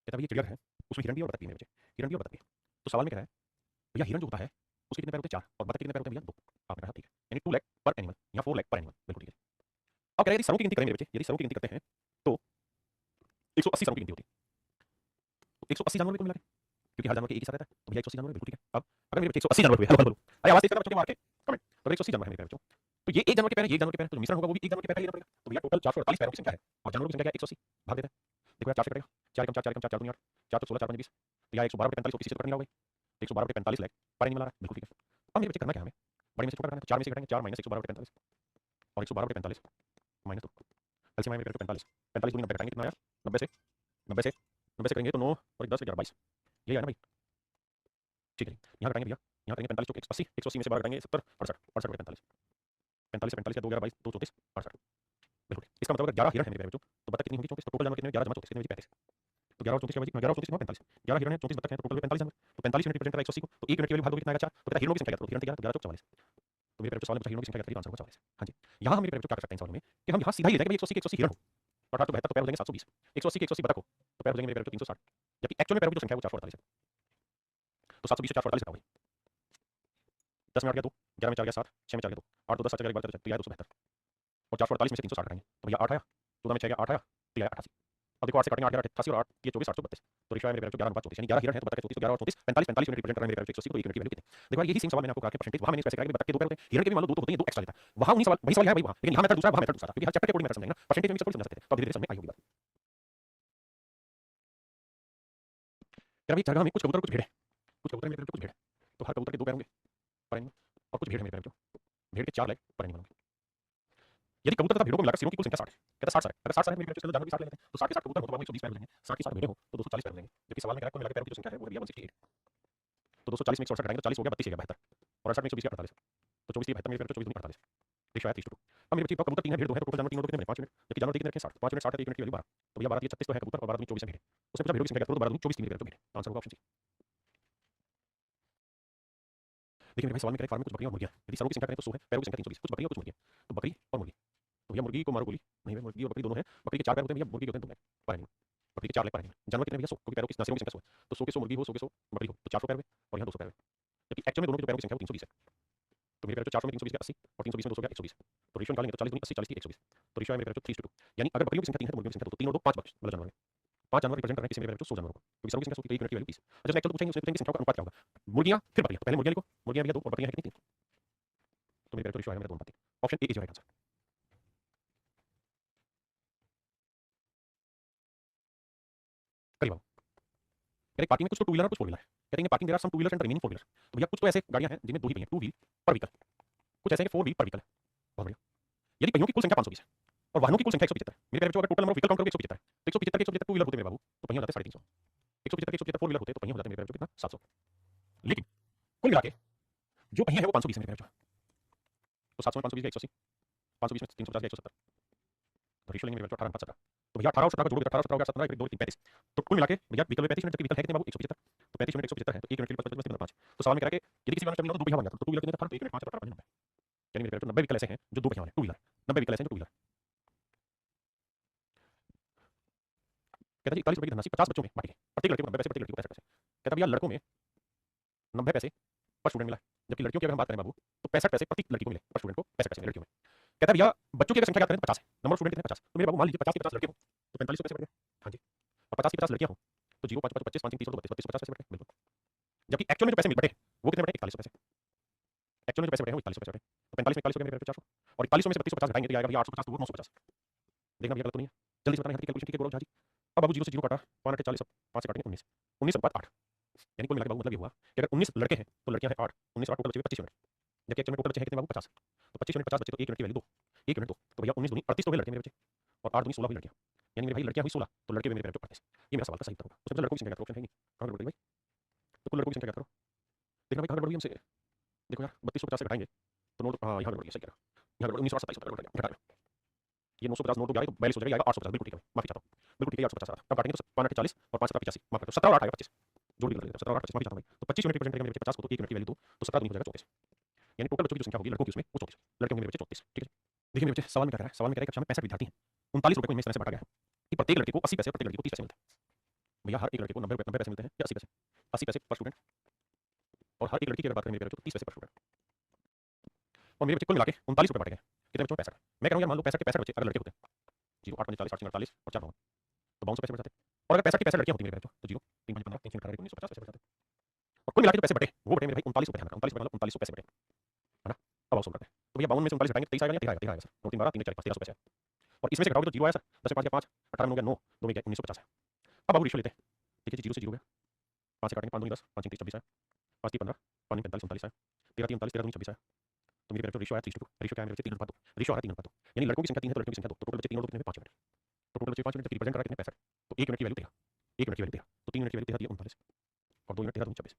कहता है ये चिड़िया है उसमें हिरन भी और बतख भी है मेरे बच्चे, हिरन भी और बतख भी है, तो सवाल में कह रहा है भैया हिरन जो होता है उसके कितने पैर होते हैं 4 और बतख के कितने पैर होते हैं भैया 2, आपने कहा ठीक है यानी 2 लेग पर एनिमल या 4 लेग पर एनिमल, बिल्कुल ठीक है। अब कह रहा है यदि सरों की गिनती करें मेरे बच्चे, यदि सरों की गिनती करते हैं तो 180 सरों की गिनती होती है, तो 180 जानवर में कुल मिला के क्योंकि हर जानवर के एक ही साथ रहता है तो भैया 180 जानवर बिल्कुल ठीक है। अब अगर मेरे बच्चे 180 जानवर हुए, हेलो हेलो अरे आवाज तेज करना बच्चों के मार के कमेंट, तो 180 जानवर है मेरे बच्चों, तो ये एक जानवर के पैर है, ये एक जानवर के पैर है, तो जो मिश्रण होगा वो भी एक जानवर के पैर का ही लेना पड़ेगा, तो भैया टोटल 448 पैरों की संख्या है और जानवरों की संख्या क्या है 180 भाग देते हैं, देखो यार 4 से कटेगा 4 कम 4 4 कम 4 4 दूनी 8 4 तो 16 4 5 20 तो यहाँ 112/45 किसी से तो कट नहीं होगा 112/45 लैख पर एनिमल आ रहा है, बिल्कुल ठीक है। अब मेरे बच्चे करना क्या हमें बड़े में से छोटा करना है तो 4 में से घटाएंगे 4 माइनस 112/45 और 112/45 माइनस 2 एलसीएम में 45 45 दूनी 90 घटाएंगे कितना आया 90 से 90 से 90 से करेंगे तो 9 और 10 11 22 यही है ना भाई, ठीक है यहाँ घटाएंगे भैया यहाँ करेंगे 45 तो 180 180 में से 12 घटाएंगे 70 68 68 45 45 से 45 या 2 11 22 2 34 68 बिल्कुल, इसका मतलब अगर 11 हिरन है मेरे बच्चों तो बतख कितनी होगी 34, तो टोटल जानवर कितने 11 जमा 34 कितने 35 तो 11 और 34 11 और 34 45 11 हिरन है 34 बतख है तो टोटल 45 जानवर, तो 45 यूनिट रिप्रेजेंट कर 180 को, तो 1 यूनिट के वैल्यू भाग दोगे कितना आएगा 4 तो कहता हिरणों की संख्या क्या, तो हिरन 11 तो 11 44 तो मेरे पेरेंट्स सवाल में हिरणों की संख्या क्या आंसर होगा 44। हाँ जी यहाँ हम मेरे पेरेंट्स क्या कर सकते हैं सवाल में कि हम यहाँ सीधा ही ले जाएंगे 180 के 180 हिरन हो और 8 तो 72 तो पैर हो जाएंगे 720 180 के 180 बतख हो तो पैर हो जाएंगे मेरे पेरेंट्स 360 जबकि एक्चुअल में पैरों की जो संख्या है वो 448 है, तो 720 से 448 घटाओ 10 में 8 गया 2 11 में 4 गया 7 6 में 4 गया 2 8 2 10 7 4 12 तो यह 272 और 448 में से 360 घटाएंगे तो भैया 8 आया 14 में 6 गया 8 आया तो यह 88। अब देखो 8 से कटेंगे 8 11 88 और 8 ये 24 832 तो रेशियो है मेरे पेरेंट्स 11 अनुपात 34 यानी 11 हिरन है तो बतख 34 तो 11 और 34 45 45 यूनिट रिप्रेजेंट कर रहे हैं मेरे पेरेंट्स 180 तो 1 यूनिट की वैल्यू कितनी, देखो यही सेम सवाल मैंने आपको कहा कि परसेंटेज वहां मैंने स्पेसिफाई किया बतख के 2 पैर होते हैं हिरन के भी मान लो 2 तो होते हैं 2 एक्स्ट्रा लेता है वहां उन्हीं सवाल वही सवाल है भाई वहां, लेकिन यहां मेथड दूसरा वहां मेथड दूसरा था क्योंकि हर चैप्टर के अकॉर्डिंग मेथड समझेंगे ना, परसेंटेज में भी सब कुछ समझ सकते थे तो धीरे धीरे समझ में आई होगी बात। कह रहा जगह में कुछ कबूतर कुछ भेड़ है, कुछ कबूतर मेरे कुछ भेड़ है, तो हर कबूतर के 2 पैर होंगे पर एनिमल, और कुछ भेड़ है मेरे पैर, भेड़ के 4 लेग पर एनिमल होंगे। यदि कबूतर तथा भेड़ों को मिलाकर सिरों की कुल संख्या 60 है, कहता 60 है, अगर 60 है मेरे पैर जानवर की 60 ले लेते हैं, तो 60 के 60 कबूतर हो तो 120 पैर हो जाएंगे, 60 के 60 भेड़ें हो तो 240 पैर हो जाएंगे, जबकि सवाल में कह रहा है कुल मिलाकर पैरों की जो संख्या है वो है 168। तो 240 में 168 घटाएंगे तो 40 हो गया, 32 हो गया 72, और 68 में 120 48, तो 24 72 मेरे पैर 24 दूनी 48, रेशियो है 3:2। अब मेरे बच्चे कबूतर 3 है, भेड़ 2 है, तो टोटल जानवर 3 कितने बने 5 मिनट, जबकि जानवर 3 रखे 60, 5 मिनट 60 है, 1 मिनट की वैल्यू 12, तो भैया 12 36 तो है कबूतर और 12 24 है भेड़। उसने पूछा भेड़ों की संख्या करो तो 12 24 3 मेरे पैर भेड़, आंसर होगा ऑप्शन सी। देखिए मेरे भाई सवाल में कह रहा है फार्म में कुछ बकरियां और मुर्गियां, यदि सरों की संख्या करें तो 100 है, पैरों की संख्या 320, कुछ बकरियां और कुछ मुर्गियां, तो बकरी और मुर्गी, तो भैया मुर्गी को मारो गोली, नहीं भैया मुर्गी और बकरी दोनों हैं, बकरी के 4 पैर होते हैं भैया, मुर्गी के होते हैं 2 पैर पर एनिमल, बकरी के 4 लेग पर एनिमल, जानवर कितने भैया 100, क्योंकि पैरों की सिरों की संख्या 100 है, तो 100 के 100 मुर्गी हो, 100 के 100 बकरी हो, तो 400 पैर हुए और यहाँ 200 पैर हुए, जबकि एक्चुअल में दोनों की जो पैरों की संख्या है वो 320 है, तो मेरे पैर 400 में 320 का 80 और 320 में 200 का 120, तो रेशियो निकालेंगे तो 40 दूनी 80 40 की 120, तो रेशियो है मेरे पैर 3:2, यानी अगर बकरियों की संख्या 3 है तो मुर्गियों की संख्या 2, तो 3 और 2 5 बकरी मतलब जानवर में 5 जानवर रिप्रेजेंट कर रहे हैं किसी मेरे पैर 100 जानवरों को, क्योंकि सरों की संख्या 100 की 1 मिनट की वैल्यू 30। अच्छा एक्चुअल पूछेंगे उसमें पूछेंगे संख्या का अनुपात क्या होगा, मुर्गियां फिर बकरियां, तो पहले मुर्गियां लिखो, मुर्गियां भैया 2 और बकरियां है कितनी 3, तो मेरे पैर रेशियो है मेरा 2 अनुपात 3, option A is right answer. करिए बाबू, कह रहे पार्किंग में कुछ तो टू व्हीलर और कुछ फोर व्हीलर है, कहते हैं parking there are some two wheelers and remaining four wheelers, तो भैया कुछ तो ऐसे गाड़ियां हैं जिनमें 2 ही पहिए, 2 व्हील पर व्हीकल, कुछ ऐसे हैं 4 व्हील पर व्हीकल है, बहुत बढ़िया। यदि पहियों की कुल संख्या 520 है और वाहनों की कुल संख्या 175 है, मेरे पैर अगर total number of vehicle count करोगे 175 है, तो 175 के 175 टू व्हीलर होते मेरे बाबू, तो पहिए हो जाते 350, 175 के 175 फोर व्हीलर होते तो पहिए हो जाते मेरे पैर कितना 700, लेकिन कुल मिला के जो पहिए है वो 520 है मेरे पैर, तो 700 में 520 का 180, 520 में 350 का 170, तो रेशियो लेंगे मेरे 18 अनुपात 17, तो भैया 18 और 17 का जोड़ 18 17 हो गया 17 1 2 3 35, तो कुल मिला के भैया व्हीकल में 35 मिनट, जबकि व्हीकल है कितने बाबू 175, तो 35 मिनट 175 है, तो 1 मिनट के लिए 55 5, तो सवाल में कह रहा है कि यदि किसी वाहन में तो 2 पहिया बन जाता, तो टू व्हीलर कितने था 1 मिनट 5 18 90, यानी मेरे पैर 90 व्हीकल ऐसे हैं जो 2 पहिया वाले टू व्हीलर, 90 व्हीकल ऐसे हैं जो टू व्हीलर। कहता है 41 रुपए की धनराशि 50 बच्चों में बांटी गई, प्रत्येक लड़के को 90 पैसे, प्रत्येक लड़की को 65 पैसे, कहता है भैया लड़कों में 90 पैसे पर स्टूडेंट मिला है, जबकि लड़कियों की अगर हम बात करें बाबू तो 65 पैसे प्रति लड़की को मिले, पर स्टूडेंट को 65 पैसे लड़कियों में, कहता है भैया बच्चों की अगर संख्या करें तो 50 है, नंबर ऑफ स्टूडेंट कितने 50, तो मेरे बाबू मान लीजिए 50 के 50 लड़के हो तो 45 पैसे बढ़ गए, हाँ जी, और 50 की 50 लड़कियां हो तो 0 5 5 25 5 3 32 32 50 पैसे बढ़ गए, बिल्कुल, जबकि एक्चुअल में जो पैसे बटे वो कितने बटे 41 पैसे, एक्चुअल में जो पैसे बटे हैं वो 41 पैसे बटे, तो 45 में 41 हो गया मेरे 400, और 41 में से 32 50 घटाएंगे तो आएगा भैया 850, तो वो 950, देखना भैया गलत तो नहीं है, जल्दी से बताना यहाँ कैलकुलेशन ठीक है गौरव झा जी। अब बाबू 0 से 0 काटा 5 8 40, 5 से काटेंगे 19, 19 अनुपात 8, यानी कुल मिला के बाबू मतलब ये हुआ कि अगर 19 लड़के हैं तो लड़कियां हैं 8, 19 और 8 टोटल बचे 25 यूनिट, जबकि एक्चुअल में टोटल बचे हैं कितने बाबू 50, तो 25 यूनिट 50 बचे तो 1 यूनिट की वैल्यू 2, 1 यूनिट 2, तो भैया 19 दूनी 38 तो हुए लड़के मेरे बचे, और 8 दूनी 16 हुई लड़कियां, यानी मेरे भाई लड़कियां हुई 16 तो लड़के मेरे 38, ये मेरा सवाल का सही उत्तर होगा। उसमें मतलब लड़कों की संख्या करो, ऑप्शन है नहीं, कहां गड़बड़ गई भाई, तो कुल लड़कों की संख्या करो, देखना भाई कहां गड़बड़ हुई हमसे, देखो यार 3250 से घटाएंगे तो नोट, हाँ यहाँ गड़बड़ गई, सही कह रहा हूं, यहाँ गड़बड़ 19 और 27 गड़बड़ घटा लो, ये 950 नोट हो गया तो 42 हो जाएगा, 850 बिल्कुल ठीक है, माफी चाहता हूँ, बिल्कुल ठीक है 850 अब काटेंगे तो 5 8 40 और 5 7 85, माफ करो 17 और 8 आएगा 25, जोड़ भी कर लेते 17 और 8 25, माफी चाहता हूँ भाई, तो 25 यूनिट रिप्रेजेंट करेंगे मेरे 50 को, तो 1 यूनिट की वैल्यू 2, तो 17 दूनी हो जाएगा 34, यानी टोटल बच्चों की जो संख्या होगी लड़कों की उसमें वो 34, लड़के होंगे मेरे बच्चे 34, ठीक है। देखिए मेरे बच्चे सवाल में क्या कह रहा है, सवाल में कह रहा है कक्षा में 65 विद्यार्थी हैं, 39 रुपए को इनमें इस तरह से बांटा गया है कि प्रत्येक लड़के को 80 पैसे, प्रत्येक लड़की को 30 पैसे मिलते हैं, भैया हर एक लड़के को 90 पैसे मिलते हैं या 80 पैसे, 80 पैसे पर स्टूडेंट, और हर एक लड़की की अगर बात करें मेरे बच्चों तो 30 पैसे पर स्टूडेंट, और मेरे बच्चे कुल मिला के 39 रुपए बांटे गए, कितने बच्चों में 65, मैं कहूँगा मान लो 65 के 65 बच्चे अगर लड़के होते 0 8 5 40 8 48 और 4 तो 52 पैसे बढ़ जाते, और अगर 65 की 65 लड़कियां होती मेरे बच्चों तो 0 3 5 15 3 18 1950 पैसे बढ़ जाते, और कुल मिला के जो पैसे बटे वो बटे मेरे भाई 39 रुपए, 39 रुपए मतलब 3900 पैसे बटे, है ना। अब आओ सोल्व करते हैं, तो भैया 52 में से 39 घटाएंगे 23 आएगा या 13 आएगा, 13 आएगा सर, 9 3 12 3 4 5 1300 पैसे, और इसमें से घटाओगे तो 0 आया सर, 10 में 5 5 18 में हो गया 9, 2 में गया 1950 है। अब बाबू रेशियो लेते हैं, देखिए जी 0 से 0 गया, 5 से काटेंगे 5 दूनी 10, 5 3 30 26 है, 5 3 15, 5 45 39 है, 13 3 39 13 दूनी 26 है, तो मेरे रेशियो आया 3:2, रेशियो क्या है मेरे बच्चे 3 अनुपात 2, रेशियो आ रहा है 3 अनुपात 2, यानी लड़कों की संख्या 3 है तो लड़कियों की संख्या 2, तो टोटल बच्चे 3 और 2 कितने 5 यूनिट, तो टोटल बच्चे 5 यूनिट रिप्रेजेंट कर रहा है कितने 65, तो 1 यूनिट की वैल्यू 13, 1 यूनिट की वैल्यू 13, तो 3 यूनिट की वैल्यू 13 39 और 2 यूनिट 13 26,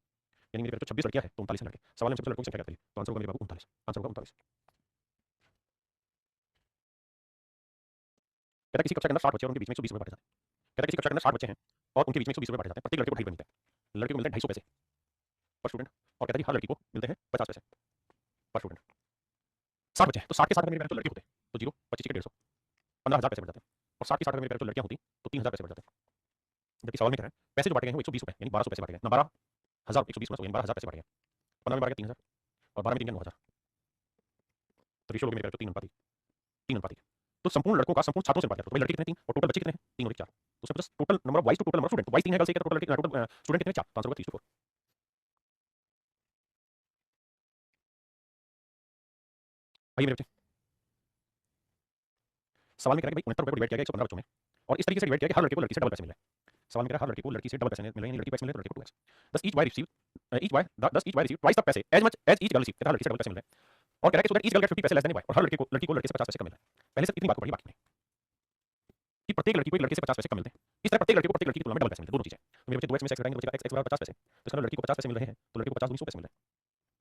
यानी मेरे पेड़ 26 लड़कियां हैं तो 39 लड़के, सवाल में सबसे लड़कों की संख्या क्या करिए, तो आंसर होगा मेरे बाबू 39, आंसर होगा 39। कहता किसी कक्षा के अंदर 60 बच्चे और उनके बीच में 120 रुपए बांटे जाते हैं, कहता किसी कक्षा के अंदर 60 बच्चे हैं और उनके बीच में 120 रुपए बांटे जाते हैं, प्रत्येक लड़के को 2.5 मिलता है, लड़के को मिलते हैं 250 पैसे पर स्टूडेंट, और कहता है हर लड़की को मिलते हैं 50 पैसे पर स्टूडेंट, 60 बच्चे हैं तो 60 के 60 अगर मेरे पेरेंट्स लड़के होते तो 0 25 के 150 15,000 पैसे बढ़ जाते हैं, और 60 के 60 अगर मेरे पेरेंट्स लड़कियां होती तो 3,000 पैसे बढ़ जाते हैं, जबकि सवाल में कह रहा है पैसे जो बांटे गए हैं वो 120 रुपए यानी 1200 पैसे बांटे गए ना, 12,000 120 यानी 12,000 पैसे बांटे गए, 15 में बांट गया 3,000 और 12 में 3 9,000, तो रेशियो मेरे पेरेंट्स 3 अनुपात 3 अनुपात, तो संपूर्ण लड़कों का संपूर्ण छात्रों से बात करें तो भाई लड़के कितने 3 और टोटल बच्चे कितने हैं 3 और 4, तो उसमें plus total number of boys to total number of student, तो बॉयज 3 है गर्ल्स 1 है, टोटल लड़के टोटल स्टूडेंट कितने 4, तो आंसर होगा 3:4। आइए मेरे बच्चे सवाल में कह रहा है कि भाई 69 रुपए को डिवाइड किया गया 115 बच्चों में, और इस तरीके से डिवाइड किया कि हर लड़के को लड़की से डबल पैसे मिल रहे हैं, सवाल में कह रहा है हर लड़के को लड़की से डबल पैसे मिल रहे हैं, लड़की को एक्स मिल रहे हैं तो लड़के को 2x। Thus each boy receive twice the पैसे as much as each girl receive, कहता है लड़की से डबल पैसे मिल रहे हैं और कह रहा है कि so that each girl get 50 पैसे लेस देन बॉय, और हर लड़की को लड़के से 50 पैसे कम मिल रहे हैं। पहले से इतनी बात को पढ़ी, बाकी नहीं कि प्रत्येक लड़की को एक लड़के से 50 पैसे कम मिलते हैं, इस तरह प्रत्येक लड़के को प्रत्येक लड़की की तुलना में डबल पैसे मिलते हैं, दोनों चीजें। तो मेरे बच्चे 2x में से x घटाएंगे तो बचेगा x बराबर 50 पैसे, तो इसका लड़की को 50 पैसे मिल रहे हैं तो लड़के को 50 दूनी 100 पैसे मिल रहे हैं।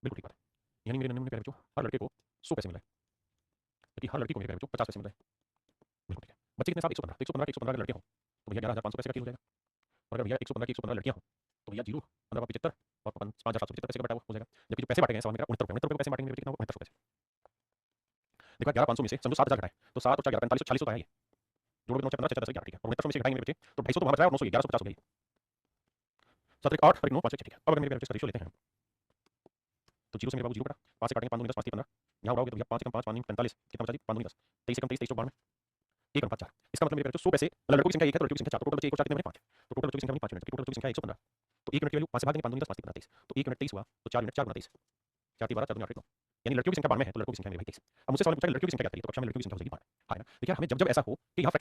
बिल्कुल ठीक बात है। यानी मेरे नन्हे प्यारे बच्चों, हर लड़के को 100 पैसे मिल रहे हैं, जबकि हर लड़की को मेरे प्यारे बच्चों 50 पैसे मिल रहे हैं। बिल्कुल ठीक है। बच्चे कितने साहब? 115, तो 115 के 115 अगर लड़के हो तो भैया 11,500 पैसे का हो जाएगा, और अगर भैया 115 की 115 लड़कियां हो तो भैया 0 15 और 5,775 पैसे का बटा हो जाएगा। जबकि जो पैसे बांटे गए सवाल में 69 रुपये पैसे बांटेंगे, कितना होगा? 69 पैसे। देखो 11,500 में से समझो 7,000 घटाए तो 7 और 4 11 45 तो है ये, जोड़ो 9 15 15 ठीक है, और 69 में से घटाएंगे मेरे बच्चे तो 250 तो वहां बच रहा है और 900 1150 हो गई। 7 1 8 और 9 5 ठीक है। अब अगर मेरे बच्चे का रेशियो लेते हैं तो 0 से मेरे बाबू 0 कटा, 5 से काटेंगे 5 दूनी 10 5 3 15, यहाँ उड़ाओगे तो भैया 5 से कम 5 5 45 कितना बचा जी? 5 दूनी 10, 23 से कम 23 23 92, 1 अनुपात 4। इसका मतलब मेरे बच्चों 100 पैसे लड़कों की संख्या 1 है तो लड़कियों की संख्या 4, तो टोटल बच्चे 1 और 4 कितने बने? 5, तो टोटल बच्चों की संख्या बनी 5 यूनिट, टोटल बच्चों की संख्या 115, तो 1 यूनिट की वैल्यू 5 से भाग देंगे 5 दूनी 10 5 3 23, तो 1 यूनिट 23 हुआ तो 4 यूनिट 4 गुना 23, 4 3 12 4 दूनी 8 9, यानी लड़कियों की संख्या 92 है तो लड़कों की संख्या मेरे भाई 23। अब मुझसे सवाल पूछा कि लड़कियों की संख्या क्या है तो कक्षा में लड़कियों की संख्या हो जाएगी 12। हाँ ना। देखिए हमें जब जब ऐसा हो कि यहाँ